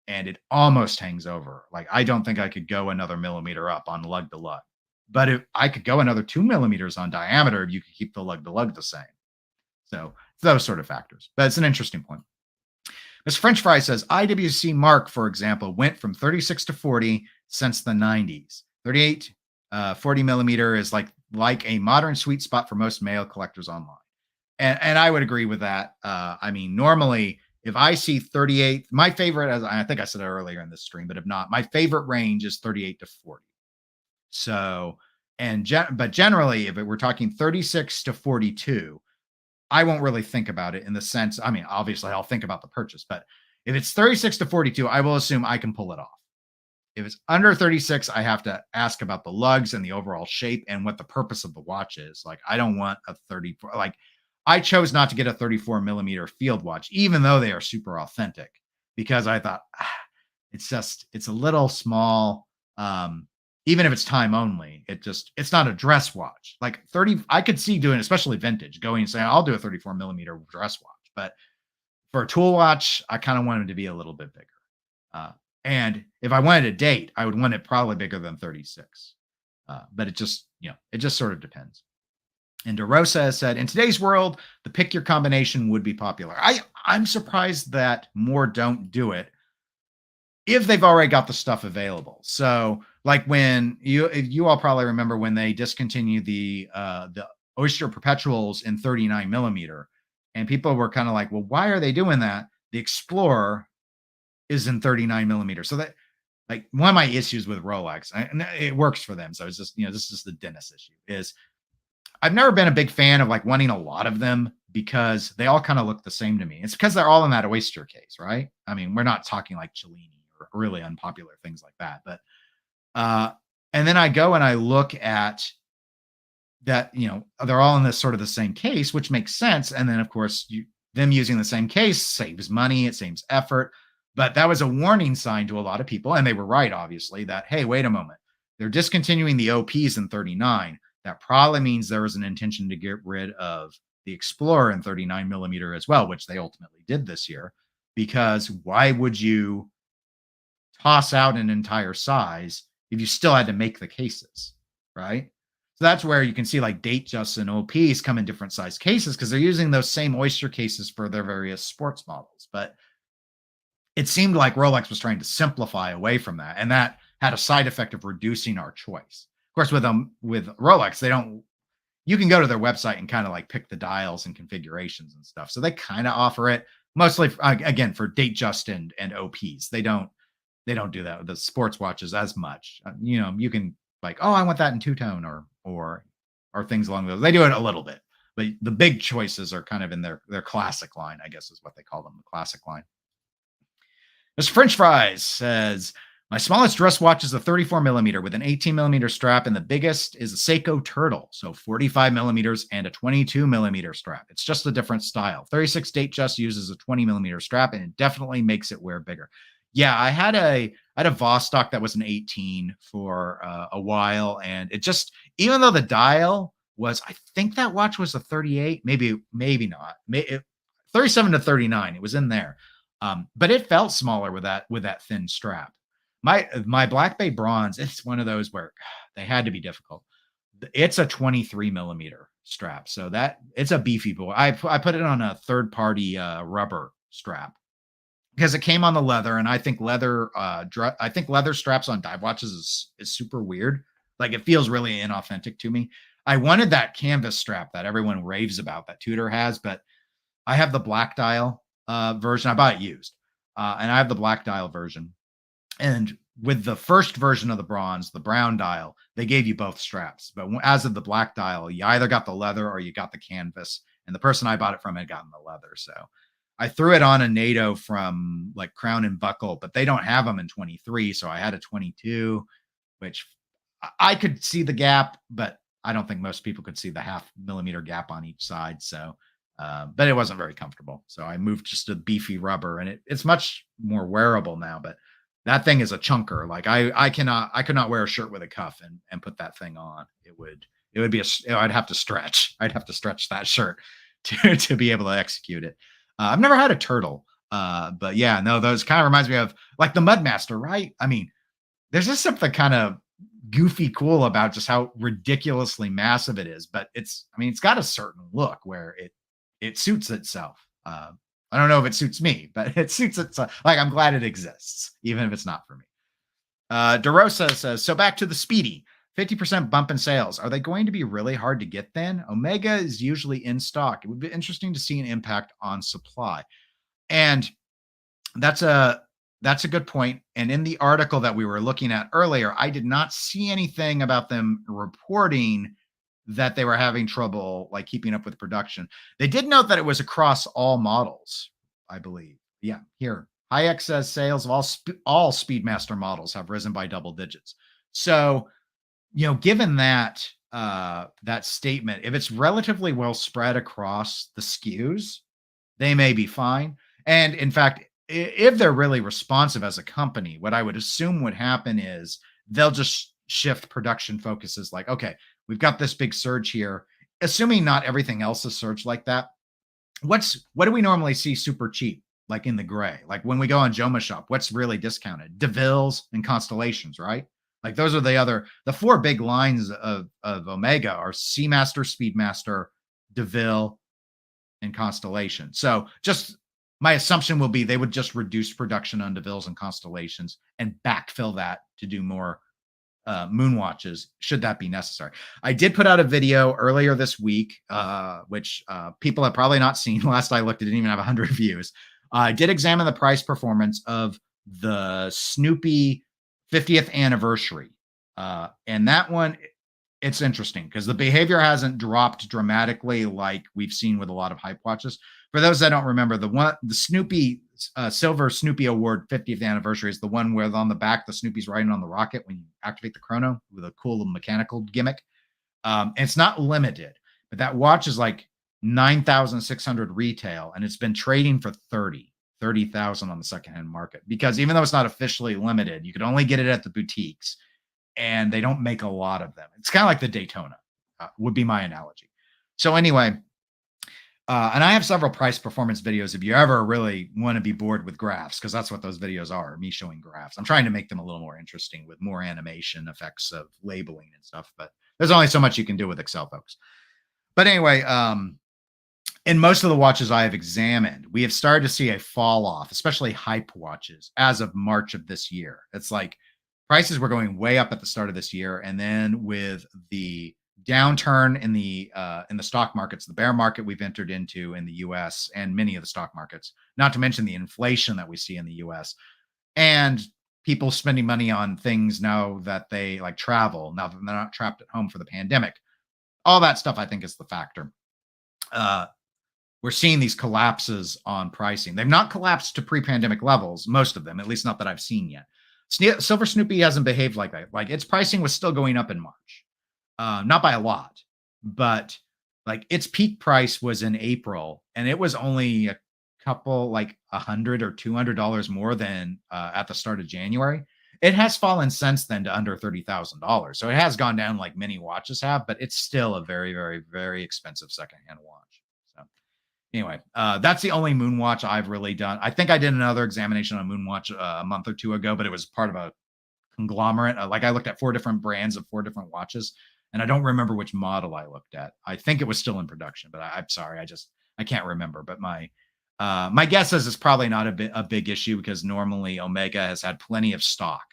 Speaker 1: and it almost hangs over. Like I don't think I could go another millimeter up on lug to lug. But if I could go another 2 millimeters on diameter, you could keep the lug to lug the same. So those sort of factors. But it's an interesting point. Mr. French Fry says IWC Mark, for example, went from 36 to 40 since the 90s. 38, 40 millimeter is like a modern sweet spot for most male collectors online. And I would agree with that. I mean, normally if I see 38, my favorite, as I think I said it earlier in this stream, but if not, my favorite range is 38 to 40. So, but generally, if we're talking 36 to 42, I won't really think about it in the sense, I mean, obviously I'll think about the purchase, but if it's 36 to 42, I will assume I can pull it off. If it's under 36, I have to ask about the lugs and the overall shape and what the purpose of the watch is. Like, I don't want a 34, like I chose not to get a 34 millimeter field watch, even though they are super authentic, because I thought it's a little small. Even if it's time only, it's not a dress watch. Like 30, I could see doing, especially vintage, going and saying, I'll do a 34 millimeter dress watch. But for a tool watch, I kind of wanted to be a little bit bigger. And if I wanted a date, I would want it probably bigger than 36. But it just, it just sort of depends. And DeRosa has said, in today's world, the pick your combination would be popular. I'm surprised that more don't do it if they've already got the stuff available. So, like when you all probably remember when they discontinued the Oyster Perpetuals in 39 millimeter, and people were kind of like, well, why are they doing that? The Explorer is in 39 millimeter. So that, like, one of my issues with Rolex, and it works for them. So it's just, this is the Dennis issue, is I've never been a big fan of like wanting a lot of them because they all kind of look the same to me. It's because they're all in that Oyster case, right? I mean, we're not talking like Cellini or really unpopular things like that. But and then I go and I look at that, they're all in this sort of the same case, which makes sense. And then of course them using the same case saves money, it saves effort. But that was a warning sign to a lot of people, and they were right, obviously, that, hey, wait a moment, they're discontinuing the OPs in 39. That probably means there was an intention to get rid of the Explorer in 39 millimeter as well, which they ultimately did this year. Because why would you toss out an entire size if you still had to make the cases, right? So that's where you can see like Datejust and OPs come in different size cases because they're using those same Oyster cases for their various sports models. But it seemed like Rolex was trying to simplify away from that, and that had a side effect of reducing our choice. Of course, with Rolex, you can go to their website and kind of like pick the dials and configurations and stuff. So they kind of offer it mostly again for Datejust and OPs. They don't do that with the sports watches as much. You can like, oh, I want that in two-tone or things along those. They do it a little bit, but the big choices are kind of in their classic line, I guess is what they call them, the classic line. Mr. French Fries says, my smallest dress watch is a 34 millimeter with an 18 millimeter strap, and the biggest is a Seiko Turtle, so 45 millimeters and a 22 millimeter strap. It's just a different style. 36 Datejust uses a 20 millimeter strap, and it definitely makes it wear bigger. Yeah, I had a Vostok that was an 18 for a while, and it just, even though the dial was, I think that watch was a 38, maybe not, 37 to 39, it was in there. But it felt smaller with that thin strap. My Black Bay Bronze, it's one of those where they had to be difficult. It's a 23 millimeter strap, so that it's a beefy boy. I put it on a third party rubber strap because it came on the leather, and I think leather straps on dive watches is super weird. Like it feels really inauthentic to me. I wanted that canvas strap that everyone raves about that Tudor has, but I have the black dial version. I bought it used, and I have the black dial version. And with the first version of the bronze, the brown dial, they gave you both straps. But as of the black dial, you either got the leather or you got the canvas. And the person I bought it from had gotten the leather. So I threw it on a NATO from like Crown and Buckle, but they don't have them in 23. So I had a 22, which I could see the gap, but I don't think most people could see the 0.5 millimeter gap on each side. So but it wasn't very comfortable. So I moved just to beefy rubber, and it's much more wearable now, but that thing is a chunker. Like I could not wear a shirt with a cuff and put that thing on. It would be I'd have to stretch. I'd have to stretch that shirt to be able to execute it. I've never had a turtle. But yeah, no, those kind of reminds me of like the Mudmaster, right? I mean, there's just something kind of goofy cool about just how ridiculously massive it is, but it's got a certain look where it suits itself. I don't know if it suits me, but it suits itself. Like, I'm glad it exists, even if it's not for me. DeRosa says, so back to the Speedy. 50% bump in sales. Are they going to be really hard to get then? Omega is usually in stock. It would be interesting to see an impact on supply. And that's a good point. And in the article that we were looking at earlier, I did not see anything about them reporting that they were having trouble like keeping up with production. They did note that it was across all models, I believe. Yeah, here. Hayek says sales of all Speedmaster models have risen by double digits. So, given that that statement, if it's relatively well spread across the SKUs, they may be fine. And in fact, if they're really responsive as a company, what I would assume would happen is they'll just shift production focuses like, okay, we've got this big surge here, assuming not everything else is surged like that. What do we normally see super cheap? like in the gray. Like when we go on Joma Shop, what's really discounted? DeVille's and Constellations, right? Like those are the four big lines of Omega are Seamaster, Speedmaster, DeVille, and Constellation. So just my assumption will be they would just reduce production on DeVille's and Constellations and backfill that to do more Moonwatches, should that be necessary. I did put out a video earlier this week, which people have probably not seen. Last I looked, it didn't even have 100 views. I did examine the price performance of the Snoopy 50th anniversary. And that one, it's interesting because the behavior hasn't dropped dramatically like we've seen with a lot of hype watches. For those that don't remember, the Snoopy Silver Snoopy Award 50th anniversary is the one where on the back the Snoopy's riding on the rocket when you activate the chrono with a cool little mechanical gimmick. And it's not limited, but that watch is like 9,600 retail, and it's been trading for 30,000 on the secondhand market because even though it's not officially limited, you could only get it at the boutiques, and they don't make a lot of them. It's kind of like the Daytona, would be my analogy. So anyway. And I have several price performance videos if you ever really want to be bored with graphs, because that's what those videos are, me showing graphs. I'm trying to make them a little more interesting with more animation effects of labeling and stuff, but there's only so much you can do with Excel, folks. But anyway, in most of the watches I have examined, we have started to see a fall off, especially hype watches, as of March of this year. It's like prices were going way up at the start of this year, and then with the downturn in the stock markets, the bear market we've entered into in the U.S. and many of the stock markets, not to mention the inflation that we see in the U.S. and people spending money on things now that they like travel, now that they're not trapped at home for the pandemic. All that stuff, I think, is the factor. We're seeing these collapses on pricing. They've not collapsed to pre-pandemic levels, most of them, at least not that I've seen yet. Silver Snoopy hasn't behaved like that. Like its pricing was still going up in March. Not by a lot, but like its peak price was in April, and it was only a couple, like $100 or $200 more than at the start of January. It has fallen since then to under $30,000. So it has gone down like many watches have, but it's still a very, very, very expensive secondhand watch. So anyway, that's the only Moonwatch I've really done. I think I did another examination on Moonwatch a month or two ago, but it was part of a conglomerate. Like I looked at 4 different brands of 4 different watches. And I don't remember which model I looked at. I think it was still in production, but I'm sorry. I can't remember. But my guess is it's probably not a big issue because normally Omega has had plenty of stock.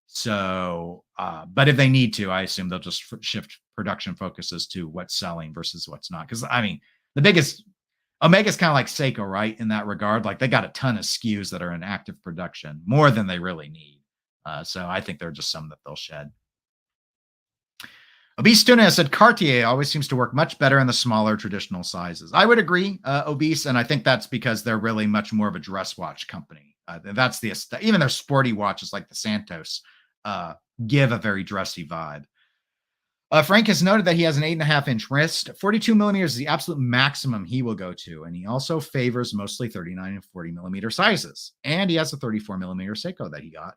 Speaker 1: So, but if they need to, I assume they'll just shift production focuses to what's selling versus what's not. Because I mean, Omega's kind of like Seiko, right? In that regard, like they got a ton of SKUs that are in active production, more than they really need. So I think there are just some that they'll shed. Obese Tuna said Cartier always seems to work much better in the smaller traditional sizes. I would agree, Obese, and I think that's because they're really much more of a dress watch company. That's even their sporty watches like the Santos give a very dressy vibe. Frank has noted that he has an 8.5-inch wrist. 42 millimeters is the absolute maximum he will go to, and he also favors mostly 39 and 40 millimeter sizes. And he has a 34 millimeter Seiko that he got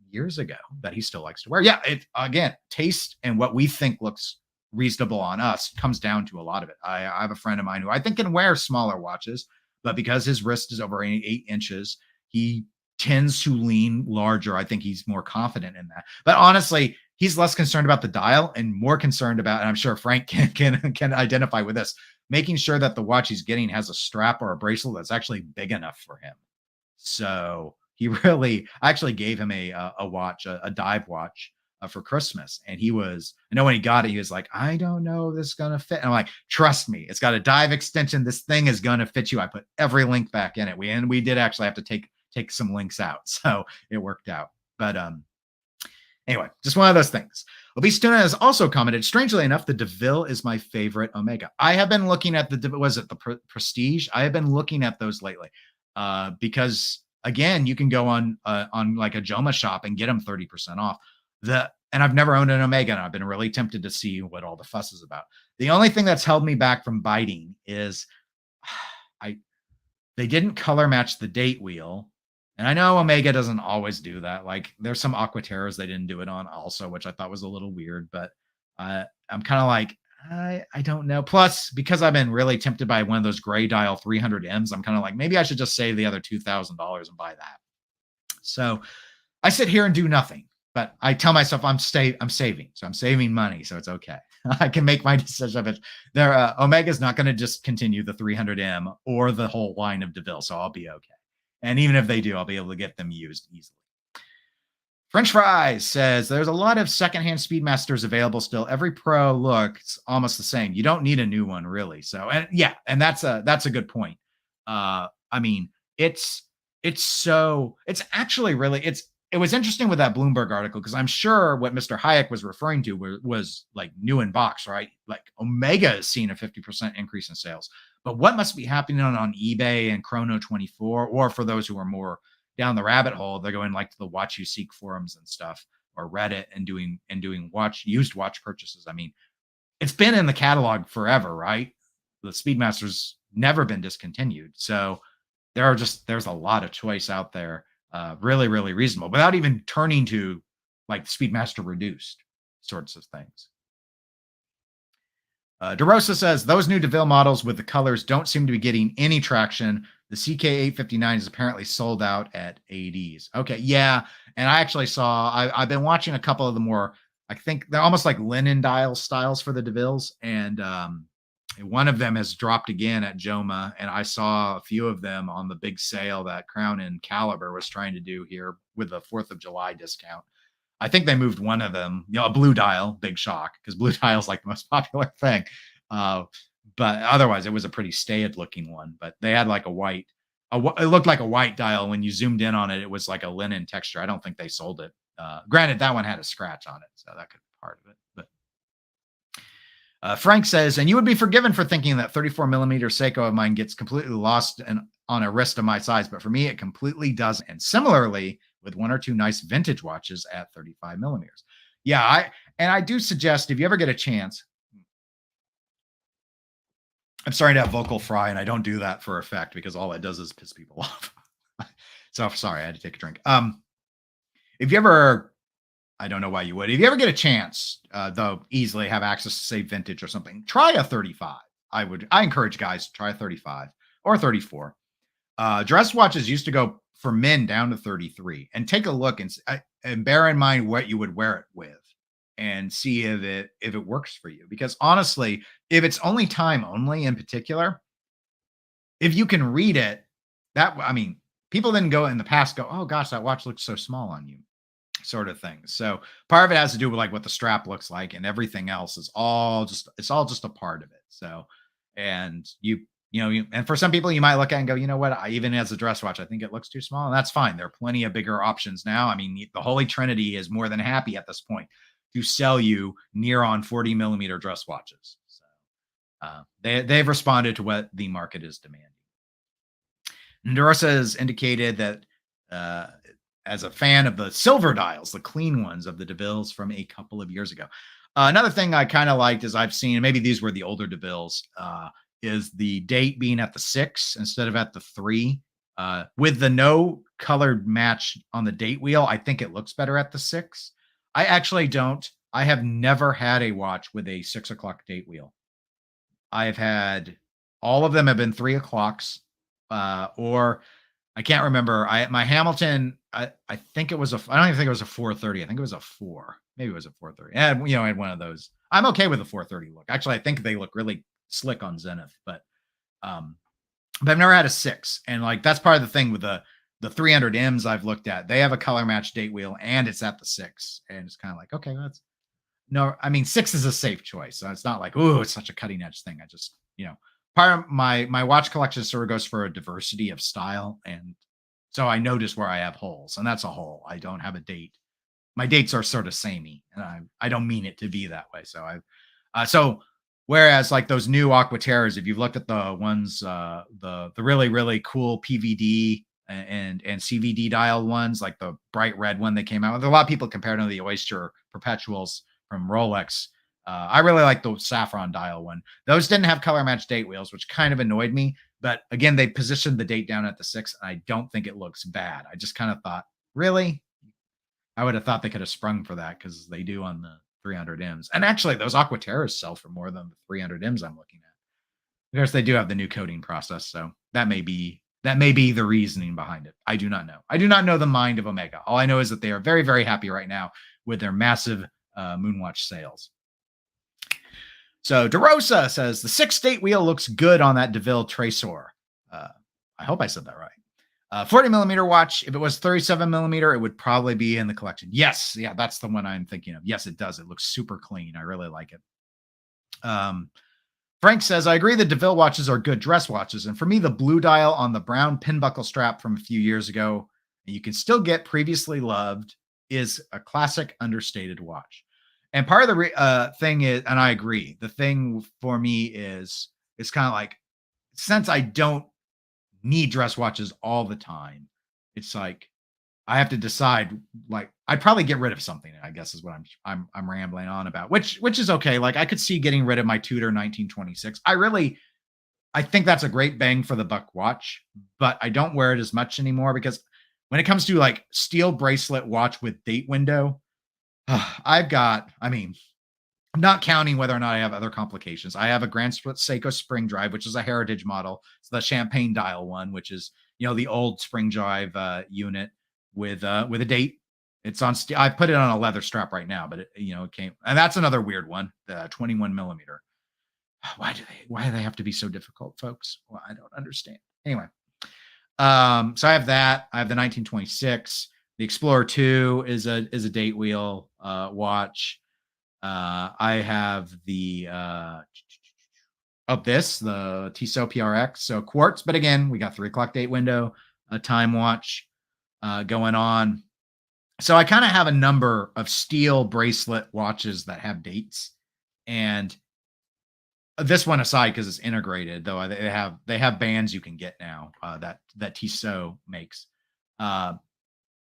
Speaker 1: years ago that he still likes to wear. Yeah, again, taste and what we think looks reasonable on us comes down to a lot of it. I have a friend of mine who I think can wear smaller watches, but because his wrist is over 8 inches, he tends to lean larger. I think he's more confident in that. But honestly, he's less concerned about the dial and more concerned about, and I'm sure Frank can identify with this, making sure that the watch he's getting has a strap or a bracelet that's actually big enough for him. So I actually gave him a watch, a dive watch for Christmas. And I know when he got it, he was like, I don't know if this is going to fit. And I'm like, trust me, it's got a dive extension. This thing is going to fit you. I put every link back in it. We did actually have to take some links out. So it worked out. But anyway, just one of those things. Obese Tuna has also commented, strangely enough, the DeVille is my favorite Omega. I have been looking at the Prestige? I have been looking at those lately because again, you can go on like a Joma shop and get them 30% off. And I've never owned an Omega, and I've been really tempted to see what all the fuss is about. The only thing that's held me back from biting is they didn't color match the date wheel. And I know Omega doesn't always do that. Like there's some Aquaterras they didn't do it on also, which I thought was a little weird, but I'm kind of like, I don't know. Plus, because I've been really tempted by one of those gray dial 300Ms, I'm kind of like, maybe I should just save the other $2,000 and buy that. So I sit here and do nothing, but I tell myself I'm saving, so I'm saving money, so it's okay. I can make my decision of it. Their Omega's not going to just continue the 300M or the whole line of DeVille, so I'll be okay. And even if they do, I'll be able to get them used easily. French Fries says there's a lot of secondhand Speedmasters available still. Every Pro looks almost the same. You don't need a new one, really. So, and yeah, and that's a good point. I mean, it's actually really it was interesting with that Bloomberg article because I'm sure what Mr. Hayek was referring to was like new in box, right? Like Omega has seen a 50% increase in sales. But what must be happening on eBay and Chrono 24, or for those who are more down the rabbit hole, they're going like to the Watch You Seek forums and stuff, or Reddit, and doing used watch purchases. I mean, it's been in the catalog forever, right? The Speedmaster's never been discontinued, so there's a lot of choice out there, really, really reasonable, without even turning to like Speedmaster reduced sorts of things. DeRosa says those new DeVille models with the colors don't seem to be getting any traction. The CK859 is apparently sold out at ADs. Okay, yeah, and I actually saw. I've been watching a couple of the more. I think they're almost like linen dial styles for the DeVilles, and one of them has dropped again at Joma, and I saw a few of them on the big sale that Crown and Caliber was trying to do here with the 4th of July discount. I think they moved one of them, a blue dial, big shock, because blue dial is like the most popular thing. But otherwise, it was a pretty staid looking one. But they had like it looked like a white dial. When you zoomed in on it, it was like a linen texture. I don't think they sold it. Granted, that one had a scratch on it, so that could be part of it. But Frank says, and you would be forgiven for thinking that 34 millimeter Seiko of mine gets completely lost on a wrist of my size, but for me, it completely doesn't. And similarly, with one or two nice vintage watches at 35 millimeters. Yeah, I do suggest if you ever get a chance. I'm starting to have vocal fry, and I don't do that for effect because all it does is piss people off. So sorry, I had to take a drink. If you ever, I don't know why you would. If you ever get a chance, though, easily have access to say vintage or something, try a 35. I encourage guys to try a 35 or 34. Dress watches used to go for men down to 33, and take a look and bear in mind what you would wear it with and see if it works for you. Because honestly, if it's only time only in particular, if you can read it, people didn't go in the past go, oh gosh, that watch looks so small on you, sort of thing. So part of it has to do with like what the strap looks like, and everything else is all just a part of it. So, and and for some people, you might look at it and go, you know what? Even as a dress watch, I think it looks too small, and that's fine. There are plenty of bigger options now. I mean, the Holy Trinity is more than happy at this point to sell you near on 40 millimeter dress watches. So they've responded to what the market is demanding. Ndursa has indicated that as a fan of the silver dials, the clean ones of the DeVilles from a couple of years ago. Another thing I kind of liked is I've seen, maybe these were the older DeVilles, is the date being at the 6 instead of at the 3. With the no colored match on the date wheel, I think it looks better at the 6. I actually don't. I have never had a watch with a 6 o'clock date wheel. I've had, all of them have been 3 o'clocks, or I can't remember. My Hamilton, I think it was I don't even think it was a 430. I think it was a 4. Maybe it was a 430. And I had one of those. I'm okay with the 430 look. Actually, I think they look really slick on Zenith, but I've never had a 6. And like that's part of the thing with the 300Ms I've looked at. They have a color match date wheel, and it's at the 6. And it's kind of like, okay, that's no. I mean, 6 is a safe choice. So it's not like, oh, it's such a cutting edge thing. I just part of my watch collection sort of goes for a diversity of style, and so I notice where I have holes, and that's a hole. I don't have a date. My dates are sort of samey, and I don't mean it to be that way. So whereas like those new Aquaterras, if you've looked at the ones, the really really cool PVD and CVD dial ones, like the bright red one they came out with, a lot of people compare to the Oyster Perpetuals from Rolex. I really like the saffron dial one. Those didn't have color match date wheels, which kind of annoyed me. But again, they positioned the date down at the 6. And I don't think it looks bad. I just kind of thought, really? I would have thought they could have sprung for that because they do on the 300 M's. And actually, those Aquaterras sell for more than the 300 M's I'm looking at. Of course, they do have the new coating process, so that may be the reasoning behind it. I do not know. I do not know the mind of Omega. All I know is that they are very, very happy right now with their massive Moonwatch sales. So DeRosa says the 6-state wheel looks good on that DeVille Tracer. I hope I said that right. 40 millimeter watch. If it was 37 millimeter, it would probably be in the collection. Yes, yeah, that's the one I'm thinking of. Yes, it does. It looks super clean. I really like it. Frank says, I agree that DeVille watches are good dress watches. And for me, the blue dial on the brown pin buckle strap from a few years ago, and you can still get previously loved, is a classic understated watch. And part of the thing is, and I agree, the thing for me is, it's kind of like, since I don't need dress watches all the time, it's like, I have to decide, like, I'd probably get rid of something, I guess is what I'm rambling on about, which is okay. Like, I could see getting rid of my Tudor 1926. I think that's a great bang for the buck watch, but I don't wear it as much anymore because when it comes to like steel bracelet watch with date window, I'm not counting whether or not I have other complications. I have a Grand Seiko spring drive, which is a heritage model. It's the champagne dial one, which is, the old spring drive unit with a date. It's on. I put it on a leather strap right now, but it came, and that's another weird one. The 21 millimeter. Why do they have to be so difficult, folks? Well, I don't understand. Anyway, so I have that. I have the 1926. The Explorer 2 is a date wheel watch. I have the the Tissot PRX, so quartz, but again, we got 3 o'clock date window, a time watch going on. So I kind of have a number of steel bracelet watches that have dates, and this one aside because it's integrated, though they have bands you can get now that Tissot makes.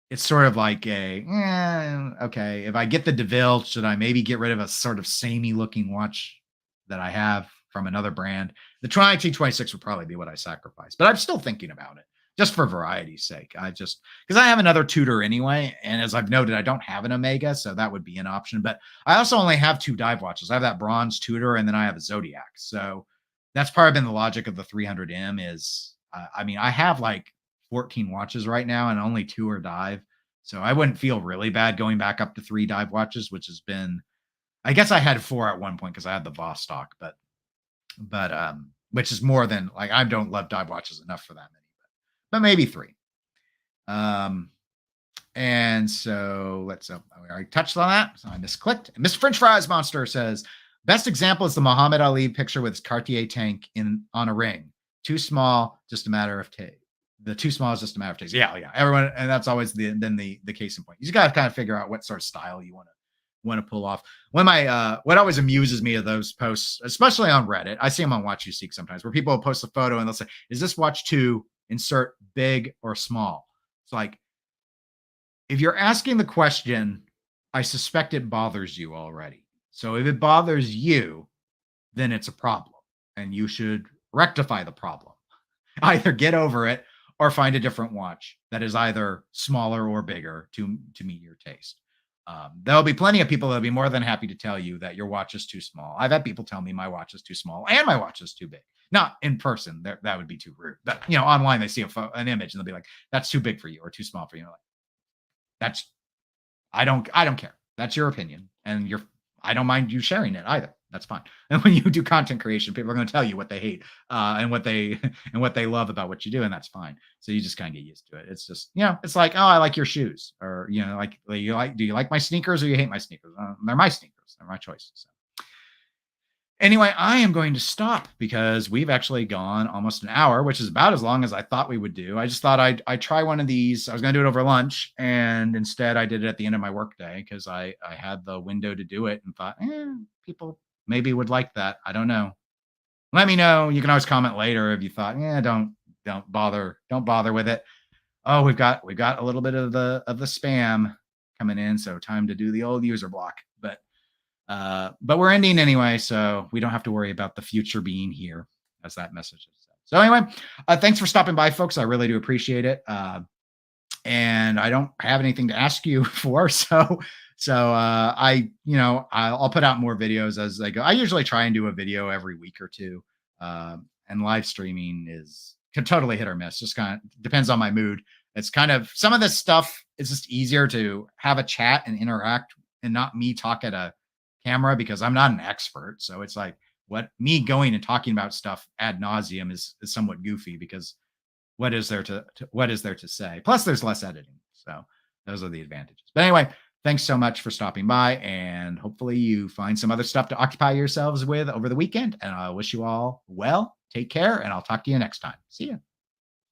Speaker 1: It's sort of like okay, if I get the DeVille, should I maybe get rid of a sort of samey looking watch that I have from another brand? The Tri T26 would probably be what I sacrifice, but I'm still thinking about it just for variety's sake. Because I have another Tudor anyway, and as I've noted, I don't have an Omega, so that would be an option. But I also only have 2 dive watches. I have that bronze Tudor, and then I have a Zodiac. So that's probably been the logic of the 300M is, I have like 14 watches right now, and only 2 are dive. So I wouldn't feel really bad going back up to 3 dive watches, which has been, I guess I had 4 at one point because I had the Vostok, but which is more than, like, I don't love dive watches enough for that many, but maybe 3. And so we already touched on that. So I misclicked. And Mr. French Fries Monster says, best example is the Muhammad Ali picture with his Cartier tank on a ring. Too small, just a matter of taste. The too small is just a matter of taste. Yeah. Everyone, and that's always the case in point. You just got to kind of figure out what sort of style you want to pull off. What always amuses me of those posts, especially on Reddit, I see them on Watch You Seek sometimes, where people will post a photo and they'll say, "Is this watch too insert big or small?" It's like, if you're asking the question, I suspect it bothers you already. So if it bothers you, then it's a problem, and you should rectify the problem. Either get over it or find a different watch that is either smaller or bigger to meet your taste. There'll be plenty of people that'll be more than happy to tell you that your watch is too small. I've had people tell me my watch is too small and my watch is too big. Not in person, that would be too rude. But online they see an image and they'll be like, "That's too big for you or too small for you." Like, I don't care. That's your opinion, and I don't mind you sharing it either. That's fine. And when you do content creation, people are going to tell you what they hate and what they love about what you do, and that's fine. So you just kind of get used to it. It's just, it's like, oh, I like your shoes, or do you like my sneakers or you hate my sneakers? They're my sneakers. They're my choice. So anyway, I am going to stop because we've actually gone almost an hour, which is about as long as I thought we would do. I just thought I'd try one of these. I was going to do it over lunch, and instead I did it at the end of my workday because I had the window to do it and thought, people maybe would like that. I don't know. Let me know. You can always comment later if you thought, don't bother with it. Oh, we've got a little bit of the spam coming in, so time to do the old user block. But we're ending anyway, so we don't have to worry about the future being here, as that message is said. So anyway, thanks for stopping by, folks. I really do appreciate it. and I don't have anything to ask you for. I'll put out more videos as I go. I usually try and do a video every week or two. And live streaming can totally hit or miss. Just kind of depends on my mood. It's kind of some of this stuff is just easier to have a chat and interact and not me talk at a camera because I'm not an expert. So it's like what me going and talking about stuff ad nauseum is somewhat goofy because what is there to say? Plus, there's less editing. So those are the advantages. But anyway, thanks so much for stopping by, and hopefully you find some other stuff to occupy yourselves with over the weekend. And I wish you all well. Take care, and I'll talk to you next time. See ya.